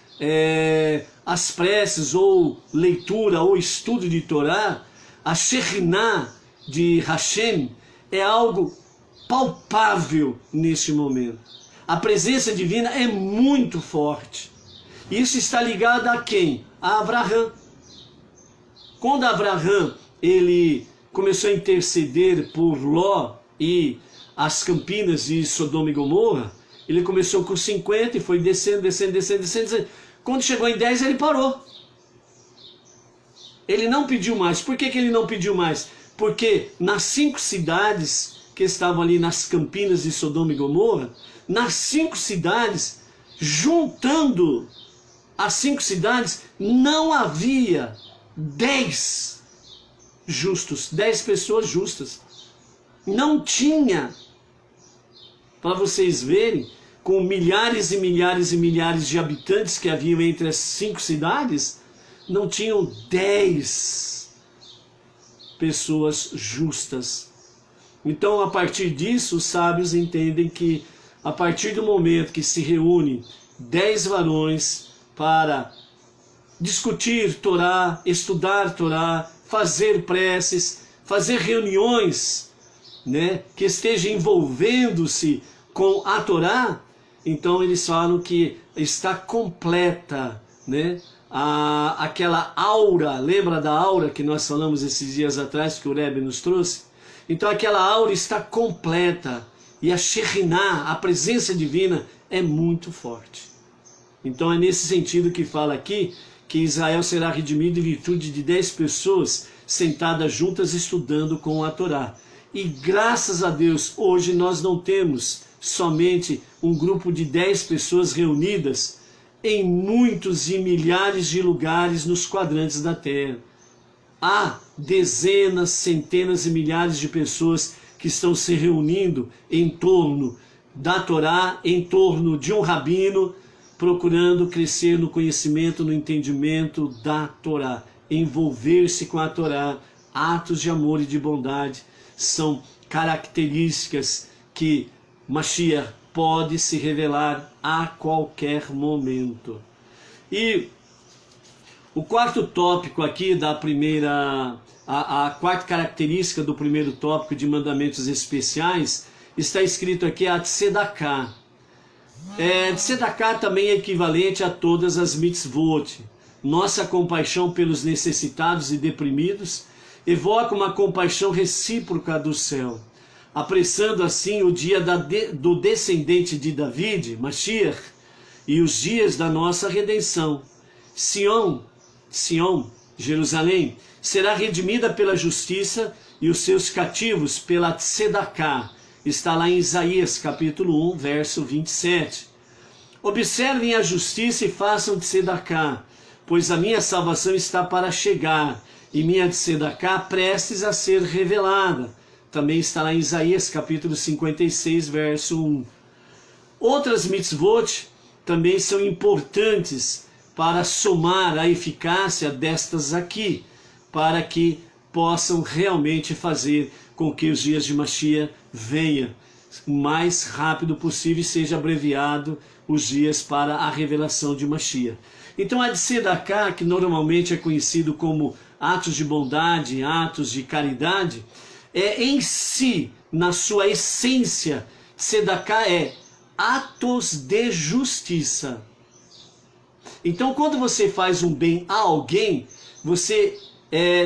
A: as preces ou leitura ou estudo de Torá, a Shekhinah de Hashem é algo palpável neste momento. A presença divina é muito forte. Isso está ligado a quem? A Abraham. Quando Abraham ele começou a interceder por Ló e as campinas de Sodoma e Gomorra, ele começou com 50 e foi descendo. Quando chegou em 10, ele parou. Ele não pediu mais. Por que ele não pediu mais? Porque nas 5 cidades que estavam ali nas campinas de Sodoma e Gomorra, nas 5 cidades, juntando as 5 cidades, não havia 10 justos, 10 pessoas justas. Não tinha, para vocês verem, com milhares e milhares e milhares de habitantes que haviam entre as 5 cidades, não tinham 10 pessoas justas. Então, a partir disso, os sábios entendem que, a partir do momento que se reúne 10 varões para discutir Torá, estudar Torá, fazer preces, fazer reuniões, né, que estejam envolvendo-se com a Torá, então eles falam que está completa, né, aquela aura. Lembra da aura que nós falamos esses dias atrás, que o Rebbe nos trouxe? Então aquela aura está completa, e a Shekhinah, a presença divina, é muito forte. Então é nesse sentido que fala aqui que Israel será redimido em virtude de 10 pessoas sentadas juntas estudando com a Torá. E graças a Deus, hoje nós não temos somente um grupo de 10 pessoas reunidas em muitos e milhares de lugares nos quadrantes da terra. Há dezenas, centenas e milhares de pessoas que estão se reunindo em torno da Torá, em torno de um rabino, procurando crescer no conhecimento, no entendimento da Torá, envolver-se com a Torá. Atos de amor e de bondade são características que Mashiach pode se revelar a qualquer momento. E o quarto tópico aqui da primeira, a quarta característica do primeiro tópico de mandamentos especiais, está escrito aqui a Tzedakah. Tzedakah também é equivalente a todas as mitzvot. Nossa compaixão pelos necessitados e deprimidos evoca uma compaixão recíproca do céu, apressando assim o dia do descendente de David, Mashiach, e os dias da nossa redenção. Sião, Jerusalém, será redimida pela justiça e os seus cativos pela Tzedakah. Está lá em Isaías capítulo 1, verso 27. Observem a justiça e façam Tzedakah, pois a minha salvação está para chegar, e minha Tzedakah prestes a ser revelada. Também está lá em Isaías capítulo 56, verso 1. Outras mitzvot também são importantes para somar a eficácia destas aqui, para que possam realmente fazer com que os dias de Mashiach venham o mais rápido possível e seja abreviado os dias para a revelação de Mashiach. Então a Tzedakah, que normalmente é conhecido como atos de bondade, atos de caridade, é em si, na sua essência, Tzedakah é atos de justiça. Então quando você faz um bem a alguém, você,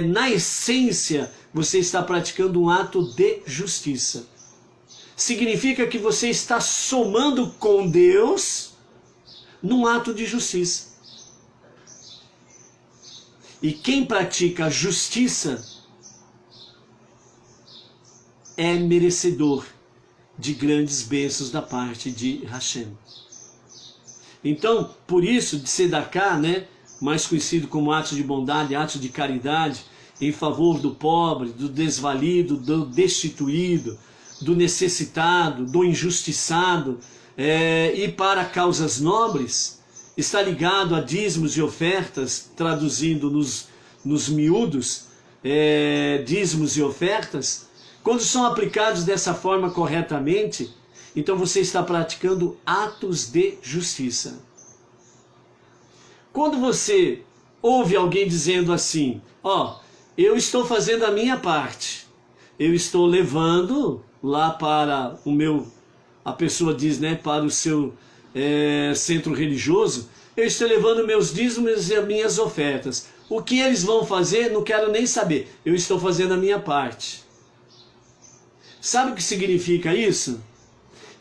A: na essência, você está praticando um ato de justiça. Significa que você está somando com Deus num ato de justiça. E quem pratica justiça é merecedor de grandes bênçãos da parte de Hashem. Então, por isso, Tzedakah, mais conhecido como atos de bondade, atos de caridade, em favor do pobre, do desvalido, do destituído, do necessitado, do injustiçado, e para causas nobres, está ligado a dízimos e ofertas, traduzindo nos miúdos, dízimos e ofertas. Quando são aplicados dessa forma corretamente, então você está praticando atos de justiça. Quando você ouve alguém dizendo assim, eu estou fazendo a minha parte, eu estou levando lá para a pessoa diz, para o seu centro religioso, eu estou levando meus dízimos e as minhas ofertas. O que eles vão fazer, não quero nem saber, eu estou fazendo a minha parte. Sabe o que significa isso?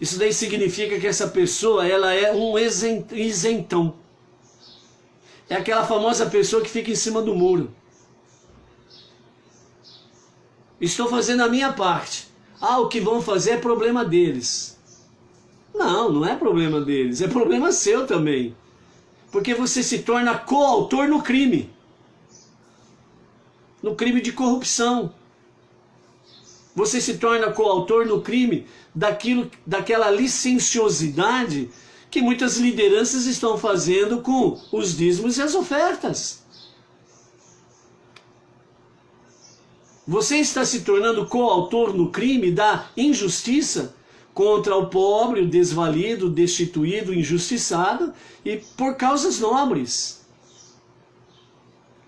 A: Isso daí significa que essa pessoa, ela é um isentão. É aquela famosa pessoa que fica em cima do muro. Estou fazendo a minha parte. O que vão fazer é problema deles. Não, não é problema deles, é problema seu também. Porque você se torna coautor no crime. No crime de corrupção. Você se torna coautor no crime daquela licenciosidade que muitas lideranças estão fazendo com os dízimos e as ofertas. Você está se tornando coautor no crime da injustiça contra o pobre, o desvalido, o destituído, o injustiçado, e por causas nobres.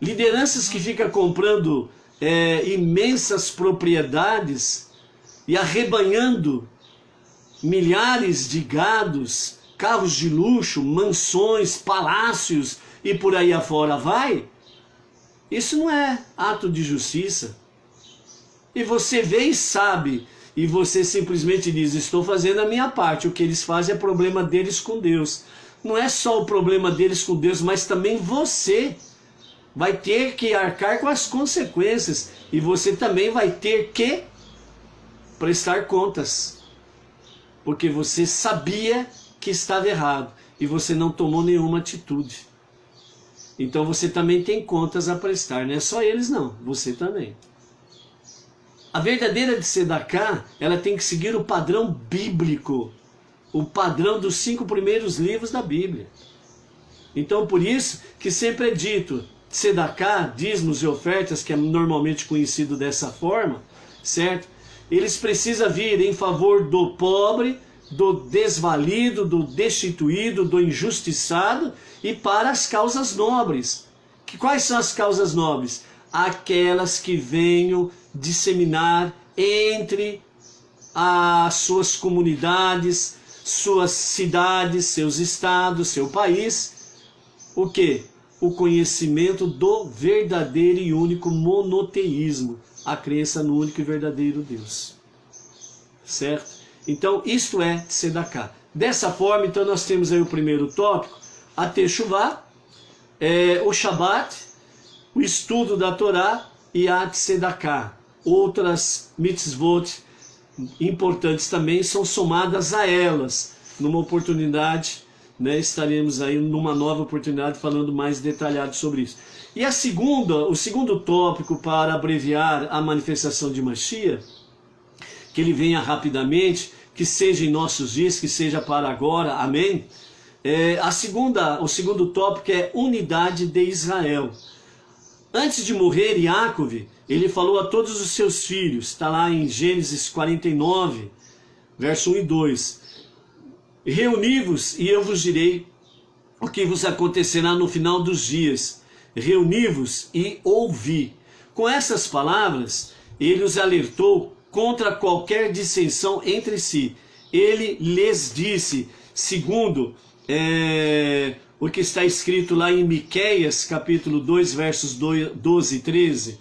A: Lideranças que ficam comprando imensas propriedades e arrebanhando milhares de gados, carros de luxo, mansões, palácios e por aí afora vai. Isso não é ato de justiça. E você vê e sabe, e você simplesmente diz, estou fazendo a minha parte, o que eles fazem é problema deles com Deus. Não é só o problema deles com Deus, mas também você vai ter que arcar com as consequências, e você também vai ter que prestar contas, porque você sabia que estava errado, e você não tomou nenhuma atitude. Então você também tem contas a prestar, não é só eles não, você também. A verdadeira tzedakah, ela tem que seguir o padrão bíblico, o padrão dos 5 primeiros livros da Bíblia. Então por isso que sempre é dito, tzedakah, dízimos e ofertas, que é normalmente conhecido dessa forma, certo? Eles precisam vir em favor do pobre, do desvalido, do destituído, do injustiçado e para as causas nobres. Quais são as causas nobres? Aquelas que venham disseminar entre as suas comunidades, suas cidades, seus estados, seu país, o quê? O conhecimento do verdadeiro e único monoteísmo, a crença no único e verdadeiro Deus. Certo? Então, isto é tzedakah. Dessa forma, então, nós temos aí o primeiro tópico, a Teshuvah, o Shabat, o estudo da Torá e a tzedakah. Outras mitzvot importantes também são somadas a elas. Numa oportunidade, né, estaremos aí numa nova oportunidade falando mais detalhado sobre isso. E o segundo tópico, para abreviar a manifestação de Mashiach, que ele venha rapidamente, que seja em nossos dias, que seja para agora, amém? O segundo tópico é unidade de Israel. Antes de morrer, Yaakov, ele falou a todos os seus filhos, está lá em Gênesis 49, verso 1 e 2. Reuni-vos e eu vos direi o que vos acontecerá no final dos dias. Reuni-vos e ouvi. Com essas palavras, ele os alertou contra qualquer dissensão entre si. Ele lhes disse, segundo o que está escrito lá em Miqueias, capítulo 2, versos 12 e 13,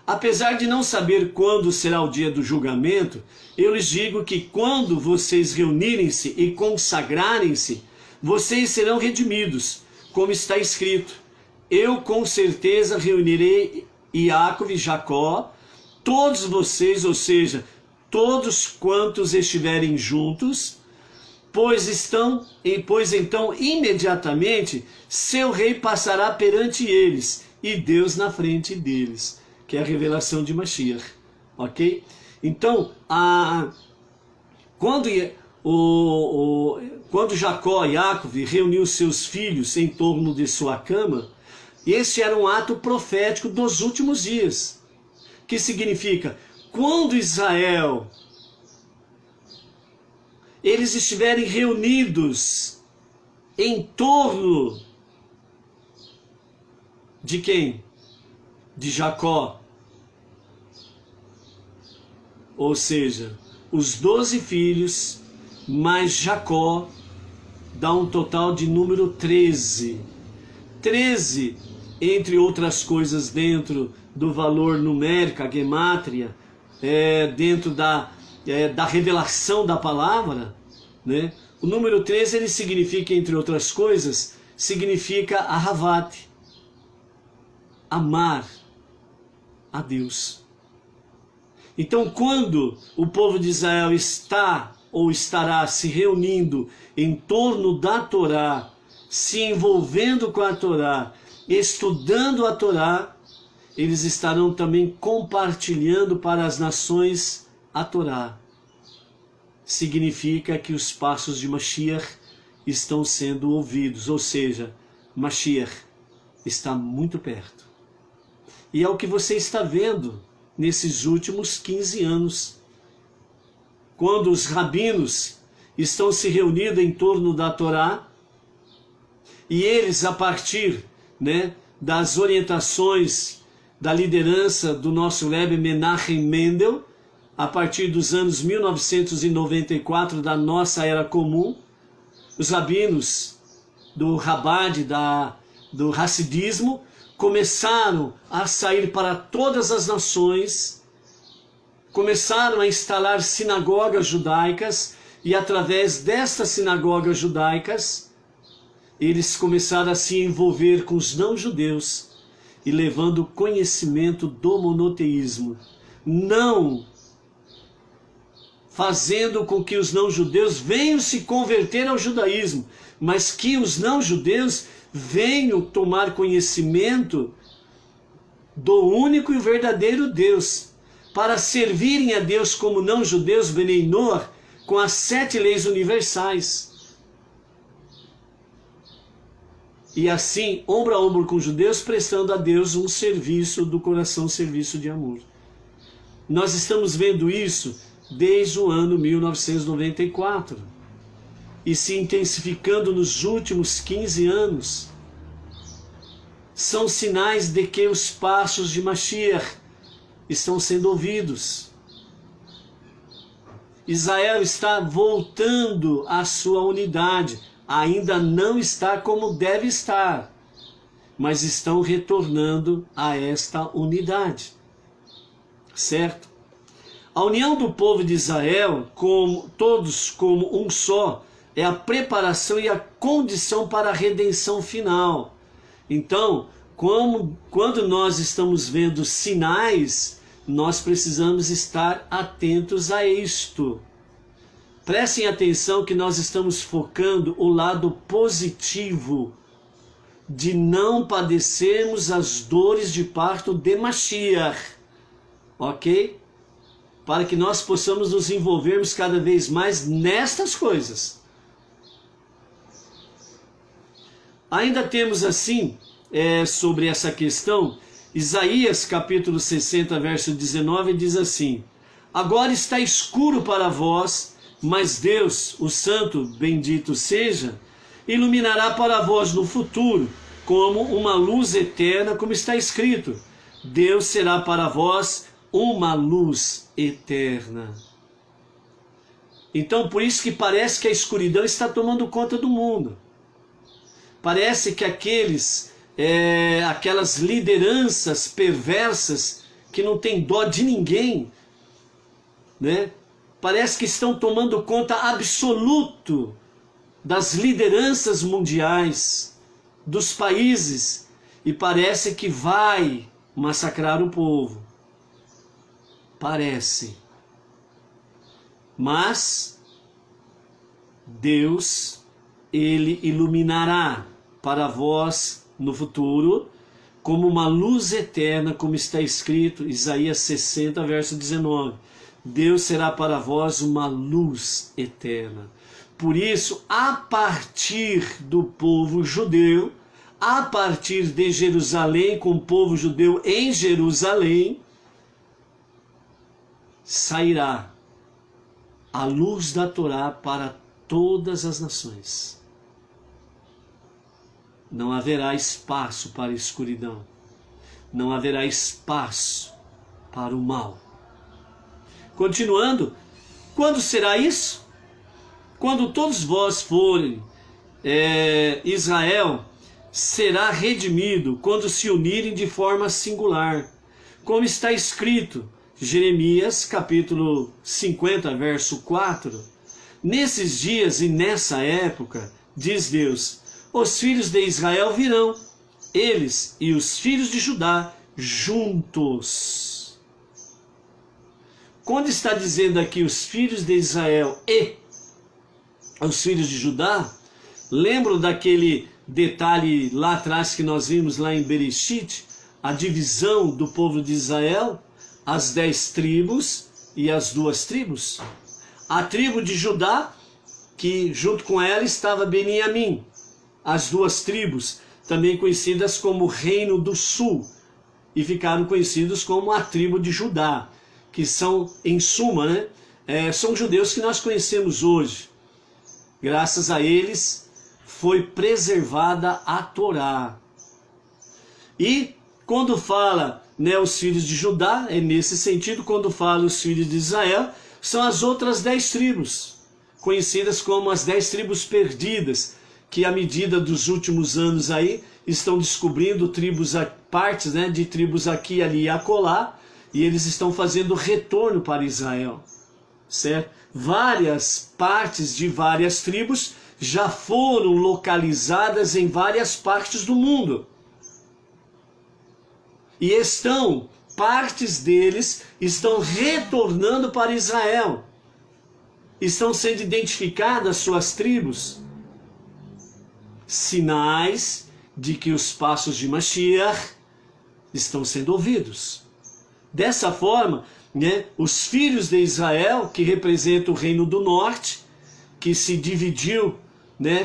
A: apesar de não saber quando será o dia do julgamento, eu lhes digo que quando vocês reunirem-se e consagrarem-se, vocês serão redimidos, como está escrito. Eu com certeza reunirei Yaakov e Jacó, todos vocês, ou seja, todos quantos estiverem juntos, pois então imediatamente seu rei passará perante eles e Deus na frente deles, que é a revelação de Mashiach, ok? Então, quando Jacó, Yaakov, reuniu seus filhos em torno de sua cama, esse era um ato profético dos últimos dias, que significa, quando Israel, eles estiverem reunidos em torno de quem? De Jacó. Ou seja, os 12 filhos mais Jacó dá um total de número 13. 13, entre outras coisas, dentro do valor numérico, a gemátria, dentro da revelação da palavra, né? O número 13, ele significa, entre outras coisas, significa ahavat, amar a Deus. Então, quando o povo de Israel está ou estará se reunindo em torno da Torá, se envolvendo com a Torá, estudando a Torá, eles estarão também compartilhando para as nações a Torá. Significa que os passos de Mashiach estão sendo ouvidos, ou seja, Mashiach está muito perto. E é o que você está vendo nesses últimos 15 anos, quando os rabinos estão se reunindo em torno da Torá, e eles, a partir, né, das orientações da liderança do nosso Rebbe Menachem Mendel, a partir dos anos 1994 da nossa era comum, os rabinos do Rabad, do Hassidismo, começaram a sair para todas as nações, começaram a instalar sinagogas judaicas, e através destas sinagogas judaicas, eles começaram a se envolver com os não-judeus, e levando conhecimento do monoteísmo, não fazendo com que os não-judeus venham se converter ao judaísmo, mas que os não-judeus venham tomar conhecimento do único e verdadeiro Deus, para servirem a Deus como não-judeus, Benei Noach, com as 7 leis universais. E assim, ombro a ombro com os judeus, prestando a Deus um serviço do coração, um serviço de amor. Nós estamos vendo isso desde o ano 1994 e se intensificando nos últimos 15 anos. São sinais de que os passos de Mashiach estão sendo ouvidos. Israel está voltando à sua unidade. Ainda não está como deve estar, mas estão retornando a esta unidade. Certo? A união do povo de Israel, todos como um só, é a preparação e a condição para a redenção final. Então, quando nós estamos vendo sinais, nós precisamos estar atentos a isto. Prestem atenção que nós estamos focando o lado positivo de não padecermos as dores de parto de Mashiach, ok? Para que nós possamos nos envolvermos cada vez mais nestas coisas. Ainda temos assim, sobre essa questão, Isaías capítulo 60, verso 19, diz assim: agora está escuro para vós, mas Deus, o Santo, bendito seja, iluminará para vós no futuro, como uma luz eterna, como está escrito: Deus será para vós uma luz eterna. Então, por isso que parece que a escuridão está tomando conta do mundo. Parece que aquelas lideranças perversas que não tem dó de ninguém, né? Parece que estão tomando conta absoluto das lideranças mundiais, dos países, e parece que vai massacrar o povo. Parece. Mas Deus, Ele iluminará para vós no futuro como uma luz eterna, como está escrito, Isaías 60, verso 19. Deus será para vós uma luz eterna. Por isso, a partir do povo judeu, a partir de Jerusalém, com o povo judeu em Jerusalém, sairá a luz da Torá para todas as nações. Não haverá espaço para a escuridão. Não haverá espaço para o mal. Continuando, quando será isso? Quando todos vós forem, Israel será redimido, quando se unirem de forma singular. Como está escrito, Jeremias capítulo 50, verso 4. Nesses dias e nessa época, diz Deus, os filhos de Israel virão, eles e os filhos de Judá juntos. Quando está dizendo aqui os filhos de Israel e os filhos de Judá, lembram daquele detalhe lá atrás que nós vimos lá em Bereshit, a divisão do povo de Israel, as 10 tribos e as 2 tribos? A tribo de Judá, que junto com ela estava Beniamim, as 2 tribos, também conhecidas como Reino do Sul, e ficaram conhecidos como a tribo de Judá, que são, em suma, são judeus que nós conhecemos hoje. Graças a eles foi preservada a Torá. E quando fala os filhos de Judá, é nesse sentido, quando fala os filhos de Israel, são as outras 10 tribos, conhecidas como as 10 tribos perdidas, que à medida dos últimos anos aí estão descobrindo partes de tribos aqui, ali e acolá, e eles estão fazendo retorno para Israel, certo? Várias partes de várias tribos já foram localizadas em várias partes do mundo. E partes deles estão retornando para Israel. Estão sendo identificadas suas tribos. sinais de que os passos de Mashiach estão sendo ouvidos. Dessa forma, os filhos de Israel, que representam o reino do norte, que se dividiu,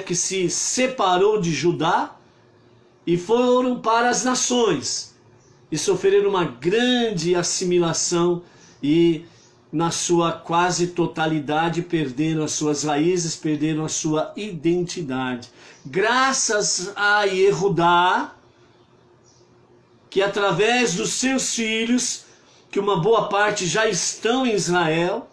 A: que se separou de Judá e foram para as nações e sofreram uma grande assimilação e na sua quase totalidade perderam as suas raízes, perderam a sua identidade. Graças a Yehudá, que através dos seus filhos, que uma boa parte já estão em Israel,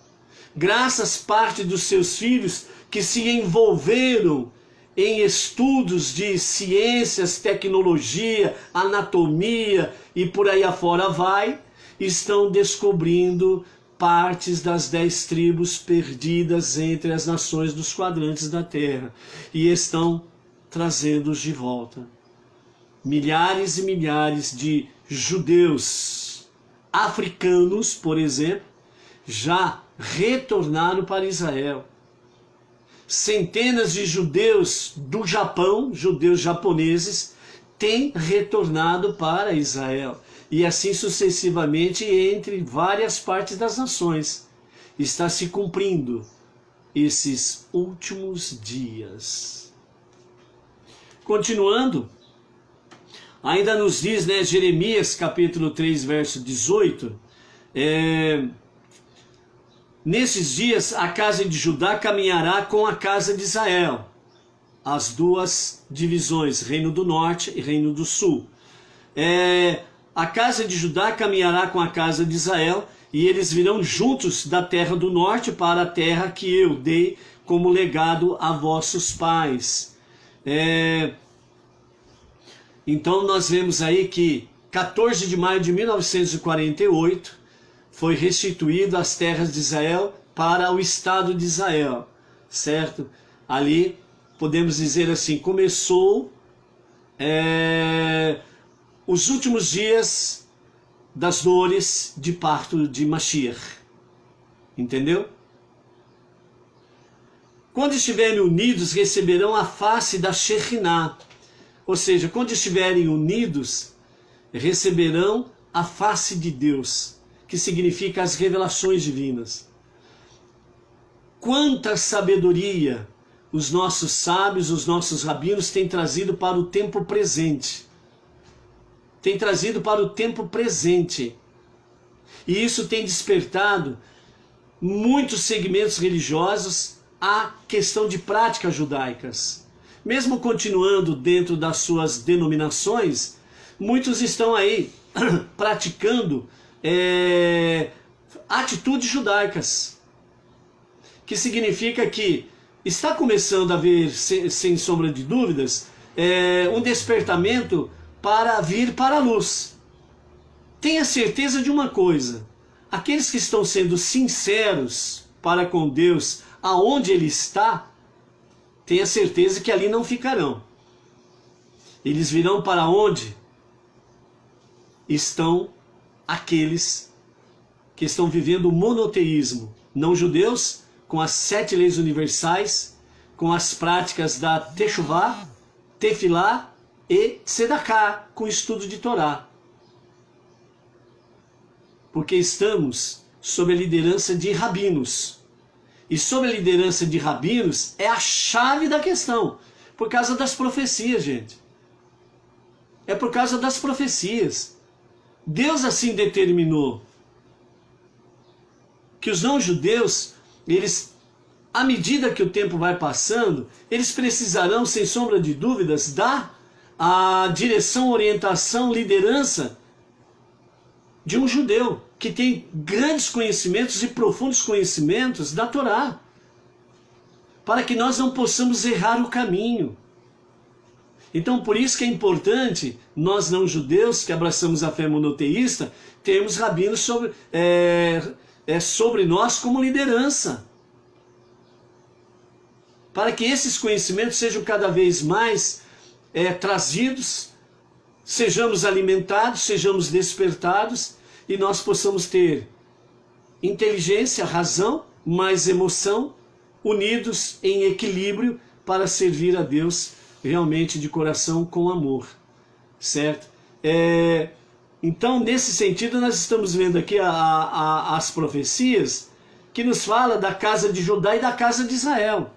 A: graças parte dos seus filhos que se envolveram em estudos de ciências, tecnologia, anatomia e por aí afora vai, estão descobrindo partes das 10 tribos perdidas entre as nações dos quadrantes da terra e estão trazendo-os de volta. Milhares e milhares de judeus africanos, por exemplo, já retornaram para Israel. Centenas de judeus do Japão, judeus japoneses, têm retornado para Israel. E assim sucessivamente entre várias partes das nações. Está se cumprindo esses últimos dias. Continuando, ainda nos diz, Jeremias capítulo 3, verso 18, nesses dias a casa de Judá caminhará com a casa de Israel, as duas divisões, reino do norte e reino do sul. A casa de Judá caminhará com a casa de Israel e eles virão juntos da terra do norte para a terra que eu dei como legado a vossos pais. Então nós vemos aí que 14 de maio de 1948 foi restituído as terras de Israel para o Estado de Israel, certo? Ali, podemos dizer assim, começou os últimos dias das dores de parto de Mashiach, entendeu? Quando estiverem unidos, receberão a face da Shekhinah, ou seja, quando estiverem unidos, receberão a face de Deus, que significa as revelações divinas. Quanta sabedoria os nossos sábios, os nossos rabinos têm trazido para o tempo presente. Tem trazido para o tempo presente. E isso tem despertado muitos segmentos religiosos à questão de práticas judaicas. Mesmo continuando dentro das suas denominações, muitos estão aí praticando atitudes judaicas, que significa que está começando a haver, sem sombra de dúvidas, um despertamento para vir para a luz. Tenha certeza de uma coisa: aqueles que estão sendo sinceros para com Deus, aonde Ele está, tenha certeza que ali não ficarão. Eles virão para onde estão aqueles que estão vivendo o monoteísmo, não judeus, com as 7 leis universais, com as práticas da Teshuvah, Tefilá e Tzedakah, com o estudo de Torá. Porque estamos sob a liderança de rabinos. E sob a liderança de rabinos é a chave da questão. Por causa das profecias, gente. É por causa das profecias. Deus assim determinou que os não-judeus, eles, à medida que o tempo vai passando, eles precisarão, sem sombra de dúvidas, dar a direção, orientação, liderança de um judeu que tem grandes conhecimentos e profundos conhecimentos da Torá, para que nós não possamos errar o caminho. Então, por isso que é importante, nós não judeus que abraçamos a fé monoteísta, termos rabinos sobre nós como liderança, para que esses conhecimentos sejam cada vez mais trazidos, sejamos alimentados, sejamos despertados e nós possamos ter inteligência, razão, mais emoção, unidos em equilíbrio para servir a Deus realmente de coração com amor, certo? Então, nesse sentido, nós estamos vendo aqui as profecias que nos fala da casa de Judá e da casa de Israel,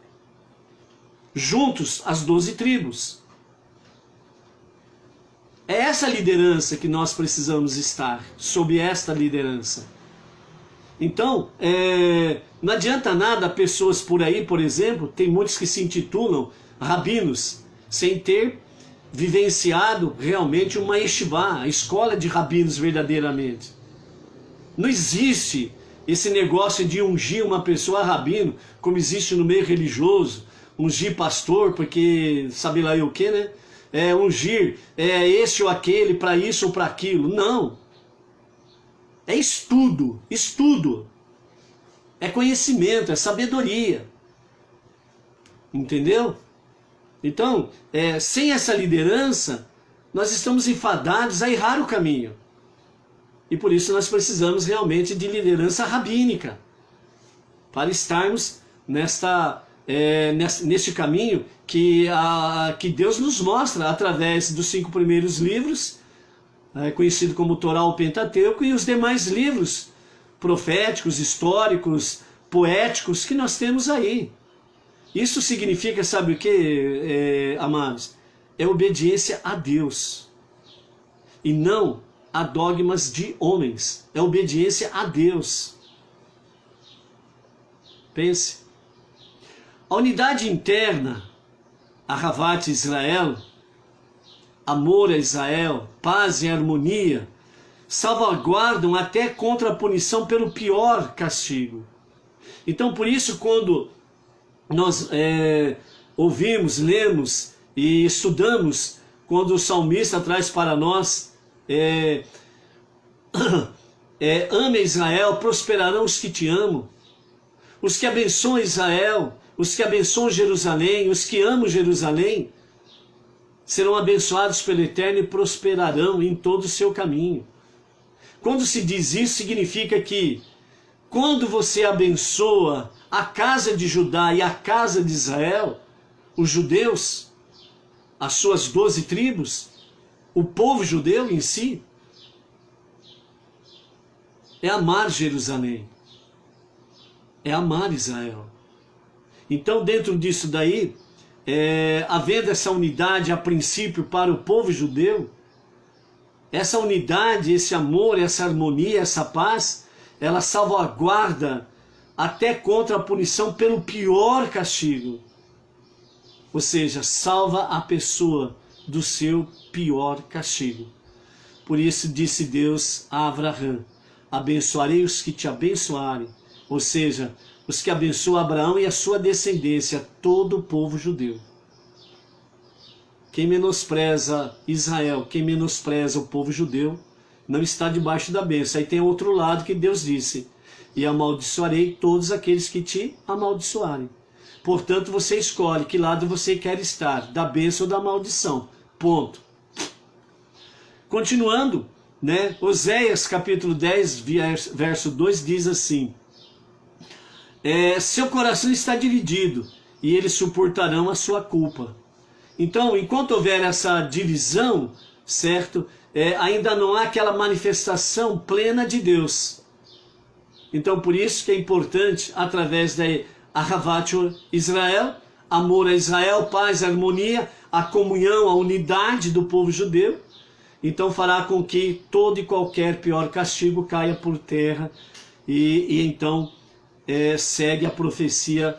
A: juntos as 12 tribos. É essa liderança que nós precisamos estar, sob esta liderança. Então, não adianta nada pessoas por aí, por exemplo, tem muitos que se intitulam rabinos, sem ter vivenciado realmente uma yeshivá, a escola de rabinos verdadeiramente. Não existe esse negócio de ungir uma pessoa a rabino, como existe no meio religioso, ungir pastor, porque sabe lá eu o que, né? Ungir esse ou aquele para isso ou para aquilo. Não. É estudo, é conhecimento, é sabedoria. Entendeu? Então, sem essa liderança, nós estamos enfadados a errar o caminho. E por isso nós precisamos realmente de liderança rabínica, para estarmos neste caminho que Deus nos mostra através dos 5 primeiros livros, conhecido como Torá ou Pentateuco, e os demais livros proféticos, históricos, poéticos que nós temos aí. Isso significa, sabe o que, amados? É obediência a Deus e não a dogmas de homens. É obediência a Deus. Pense. A unidade interna, a Ahavat Israel, amor a Israel, paz e harmonia, salvaguardam até contra a punição pelo pior castigo. Então, por isso, quando nós ouvimos, lemos e estudamos, quando o salmista traz para nós, ame Israel, prosperarão os que te amam, os que abençoam Israel, os que abençoam Jerusalém, os que amam Jerusalém, serão abençoados pelo Eterno e prosperarão em todo o seu caminho. Quando se diz isso, significa que quando você abençoa a casa de Judá e a casa de Israel, os judeus, as suas 12 tribos, o povo judeu em si, é amar Jerusalém, é amar Israel. Então, dentro disso daí, havendo essa unidade a princípio para o povo judeu, essa unidade, esse amor, essa harmonia, essa paz, ela salvaguarda até contra a punição pelo pior castigo. Ou seja, salva a pessoa do seu pior castigo. Por isso disse Deus a Abraão: abençoarei os que te abençoarem. Ou seja, os que abençoam Abraão e a sua descendência, todo o povo judeu. Quem menospreza Israel, quem menospreza o povo judeu, não está debaixo da bênção. Aí tem outro lado que Deus disse: e amaldiçoarei todos aqueles que te amaldiçoarem. Portanto, você escolhe que lado você quer estar, da bênção ou da maldição. Ponto. Continuando, né? Oséias capítulo 10, verso 2 diz assim: seu coração está dividido, e eles suportarão a sua culpa. Então, enquanto houver essa divisão, certo? Ainda não há aquela manifestação plena de Deus. Então, por isso que é importante, através da Ahavat Israel, amor a Israel, paz, harmonia, a comunhão, a unidade do povo judeu, então fará com que todo e qualquer pior castigo caia por terra, e então segue a profecia,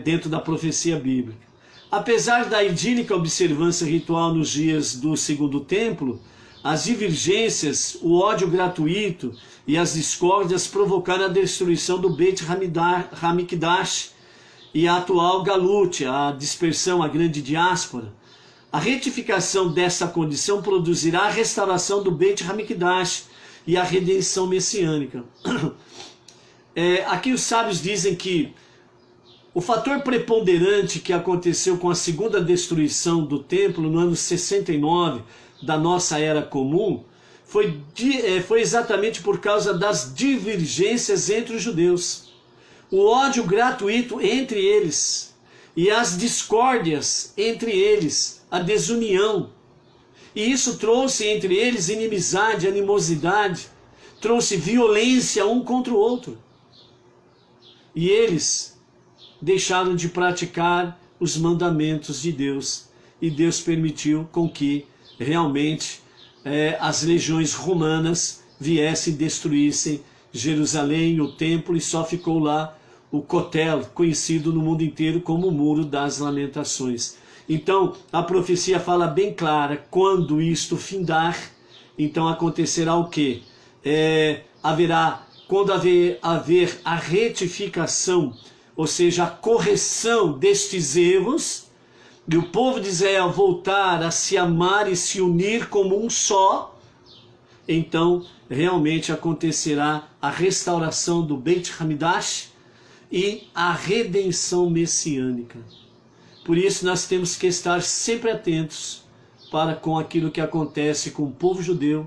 A: dentro da profecia bíblica. Apesar da idílica observância ritual nos dias do Segundo Templo, as divergências, o ódio gratuito e as discórdias provocaram a destruição do Beit Hamikdash e a atual Galut, a dispersão, a grande diáspora. A retificação dessa condição produzirá a restauração do Beit Hamikdash e a redenção messiânica. Aqui os sábios dizem que o fator preponderante que aconteceu com a segunda destruição do templo no ano 69 da nossa era comum foi exatamente por causa das divergências entre os judeus, o ódio gratuito entre eles e as discórdias entre eles, a desunião. E isso trouxe entre eles inimizade, animosidade, trouxe violência um contra o outro. E eles deixaram de praticar os mandamentos de Deus, e Deus permitiu com que realmente as legiões romanas viessem e destruíssem Jerusalém, o templo, e só ficou lá o Kotel, conhecido no mundo inteiro como o Muro das Lamentações. Então a profecia fala bem clara: quando isto findar, então acontecerá o quê? Quando haver a retificação, ou seja, a correção destes erros, e o povo de Israel voltar a se amar e se unir como um só, então realmente acontecerá a restauração do Beit Hamidash e a redenção messiânica. Por isso nós temos que estar sempre atentos com aquilo que acontece com o povo judeu,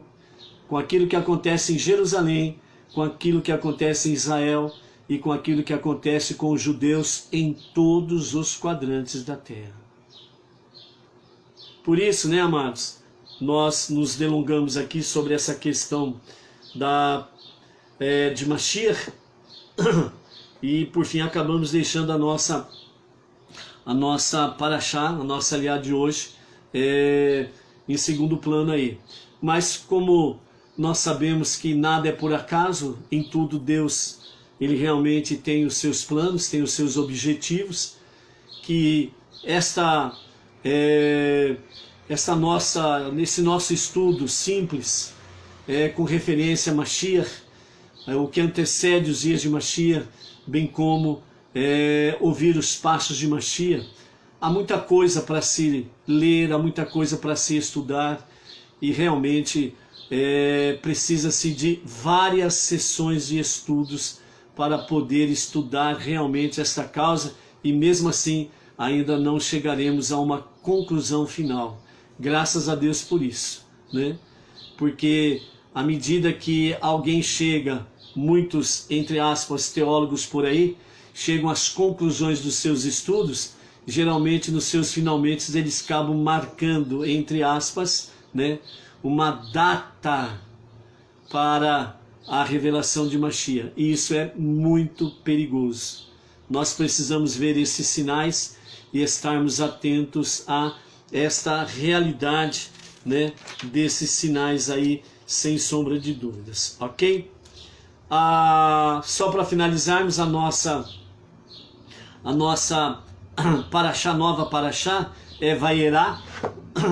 A: com aquilo que acontece em Jerusalém, com aquilo que acontece em Israel e com aquilo que acontece com os judeus em todos os quadrantes da terra. Por isso, né, amados, nós nos delongamos aqui sobre essa questão de Mashiach, e por fim acabamos deixando a nossa paraxá, a nossa aliá de hoje, em segundo plano aí. Mas como nós sabemos que nada é por acaso, em tudo Deus, Ele realmente tem os seus planos, tem os seus objetivos, que nesse nosso estudo simples, com referência a Mashiach, o que antecede os dias de Mashiach, bem como ouvir os passos de Mashiach, há muita coisa para se ler, há muita coisa para se estudar, e realmente precisa-se de várias sessões de estudos para poder estudar realmente esta causa, e mesmo assim ainda não chegaremos a uma conclusão final. Graças a Deus por isso, né? Porque à medida que alguém chega, muitos, entre aspas, teólogos por aí, chegam às conclusões dos seus estudos, geralmente nos seus finalmente eles acabam marcando, entre aspas, né, uma data para a revelação de Mashiach. E isso é muito perigoso. Nós precisamos ver esses sinais e estarmos atentos a esta realidade, né, desses sinais aí, sem sombra de dúvidas, ok? Só para finalizarmos a nossa paraxá, nova paraxá, Vayera.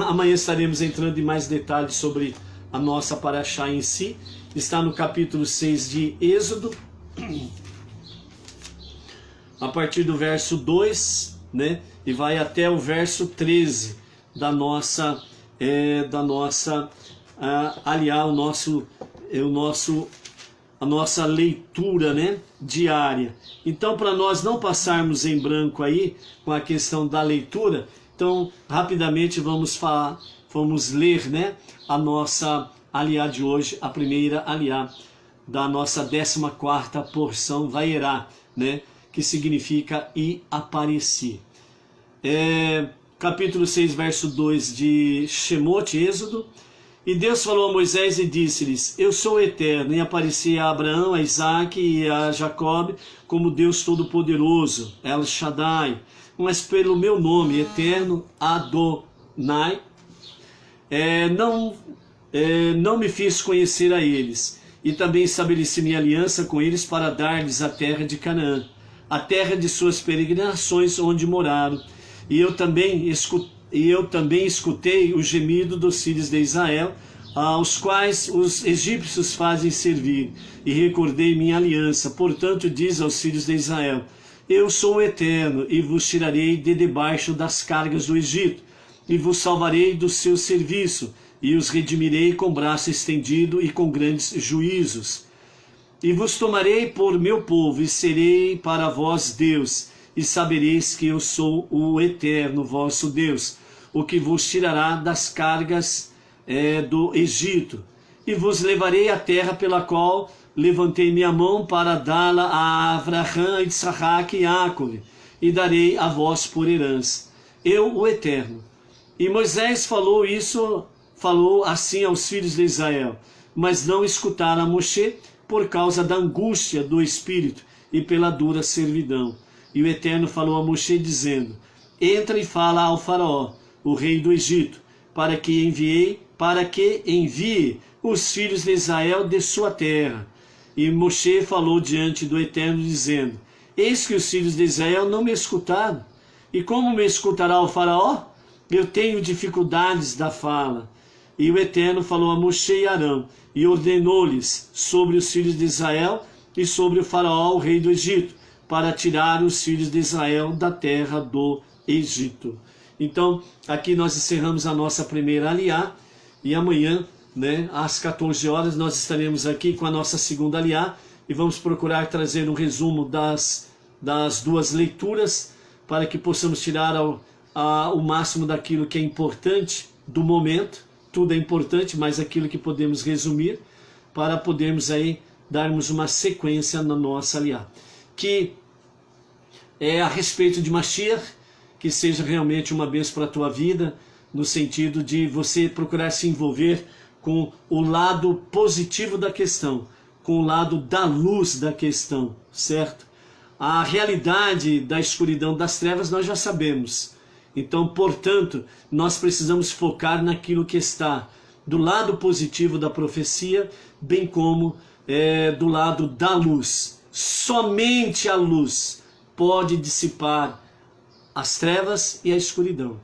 A: Amanhã estaremos entrando em mais detalhes sobre a nossa paraxá em si. Está no capítulo 6 de Êxodo, a partir do verso 2, né, e vai até o verso 13 da nossa a nossa leitura, né, diária. Então, para nós não passarmos em branco aí com a questão da leitura, então rapidamente vamos ler, né, a nossa aliá de hoje, a primeira aliá da nossa 14ª porção, Vayera, né, que significa e apareci. Capítulo 6, verso 2 de Shemot, Êxodo. E Deus falou a Moisés e disse-lhes: Eu sou o Eterno, e apareci a Abraão, a Isaque e a Jacob como Deus Todo-Poderoso, El Shaddai, mas pelo meu nome, Eterno, Adonai, não me fiz conhecer a eles, e também estabeleci minha aliança com eles para dar-lhes a terra de Canaã, a terra de suas peregrinações onde moraram. E eu também escutei o gemido dos filhos de Israel, aos quais os egípcios fazem servir, e recordei minha aliança. Portanto, diz aos filhos de Israel: Eu sou o Eterno, e vos tirarei de debaixo das cargas do Egito, e vos salvarei do seu serviço, e os redimirei com braço estendido e com grandes juízos. E vos tomarei por meu povo, e serei para vós Deus, e sabereis que eu sou o Eterno, vosso Deus, o que vos tirará das cargas do Egito. E vos levarei à terra pela qual levantei minha mão para dá-la a Avraham, Isaac e Jacob, e darei a vós por herança, eu, o Eterno. E Moisés falou assim aos filhos de Israel, mas não escutaram a Moshe por causa da angústia do espírito e pela dura servidão. E o Eterno falou a Moshe dizendo, entra e fala ao faraó, o rei do Egito, para que envie os filhos de Israel de sua terra. E Moshe falou diante do Eterno, dizendo, eis que os filhos de Israel não me escutaram. E como me escutará o faraó? Eu tenho dificuldades da fala. E o Eterno falou a Moshe e Arão, e ordenou-lhes sobre os filhos de Israel e sobre o faraó, o rei do Egito, para tirar os filhos de Israel da terra do Egito. Então, aqui nós encerramos a nossa primeira aliá, e amanhã, às 14 horas, nós estaremos aqui com a nossa segunda aliá, e vamos procurar trazer um resumo das duas leituras, para que possamos tirar o máximo daquilo que é importante do momento. Tudo é importante, mas aquilo que podemos resumir, para podermos aí darmos uma sequência na nossa aliá, que é a respeito de Mashiach, que seja realmente uma bênção para a tua vida, no sentido de você procurar se envolver com o lado positivo da questão, com o lado da luz da questão, certo? A realidade da escuridão, das trevas, nós já sabemos. Então, portanto, nós precisamos focar naquilo que está do lado positivo da profecia, bem como do lado da luz. Somente a luz pode dissipar as trevas e a escuridão.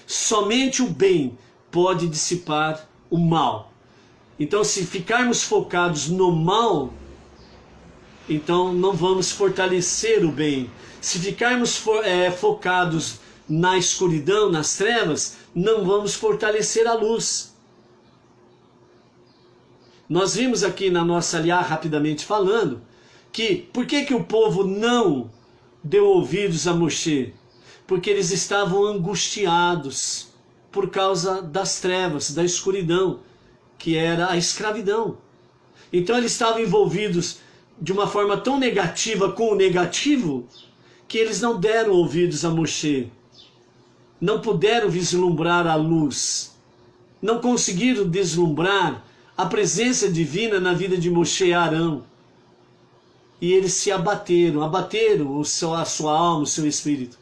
A: Somente o bem pode dissipar o mal. Então, se ficarmos focados no mal, então não vamos fortalecer o bem. Se ficarmos focados na escuridão, nas trevas, não vamos fortalecer a luz. Nós vimos aqui na nossa aliá, rapidamente falando, que por que o povo não deu ouvidos a Moshe? Porque eles estavam angustiados por causa das trevas, da escuridão, que era a escravidão. Então eles estavam envolvidos de uma forma tão negativa com o negativo, que eles não deram ouvidos a Moshe. Não puderam vislumbrar a luz, não conseguiram deslumbrar a presença divina na vida de Moshe e Arão. E eles se abateram a sua alma, o seu espírito.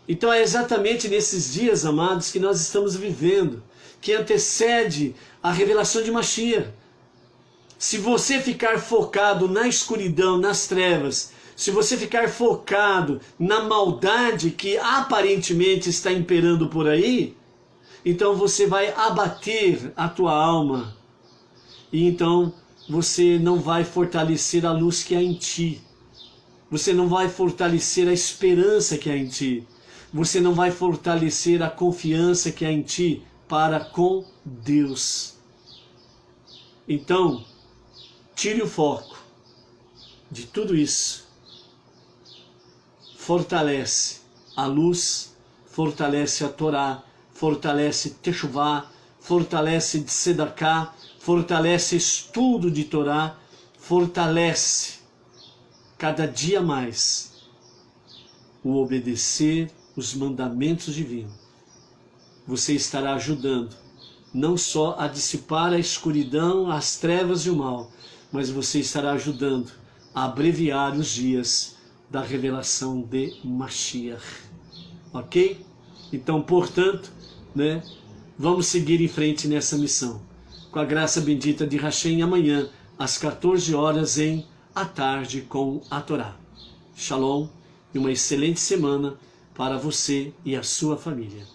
A: Então é exatamente nesses dias, amados, que nós estamos vivendo, que antecede a revelação de Mashiach. Se você ficar focado na escuridão, nas trevas, se você ficar focado na maldade que aparentemente está imperando por aí, então você vai abater a tua alma. E então você não vai fortalecer a luz que há em ti. Você não vai fortalecer a esperança que há em ti. Você não vai fortalecer a confiança que há em ti para com Deus. Então, tire o foco de tudo isso. Fortalece a luz, fortalece a Torá, fortalece Teshuvá, fortalece Tzedakah, fortalece estudo de Torá, fortalece cada dia mais o obedecer os mandamentos divinos. Você estará ajudando não só a dissipar a escuridão, as trevas e o mal, mas você estará ajudando a abreviar os dias da revelação de Mashiach. Ok? Então, portanto, vamos seguir em frente nessa missão. Com a graça bendita de Hashem, amanhã, às 14 horas, em A Tarde com a Torá. Shalom e uma excelente semana para você e a sua família.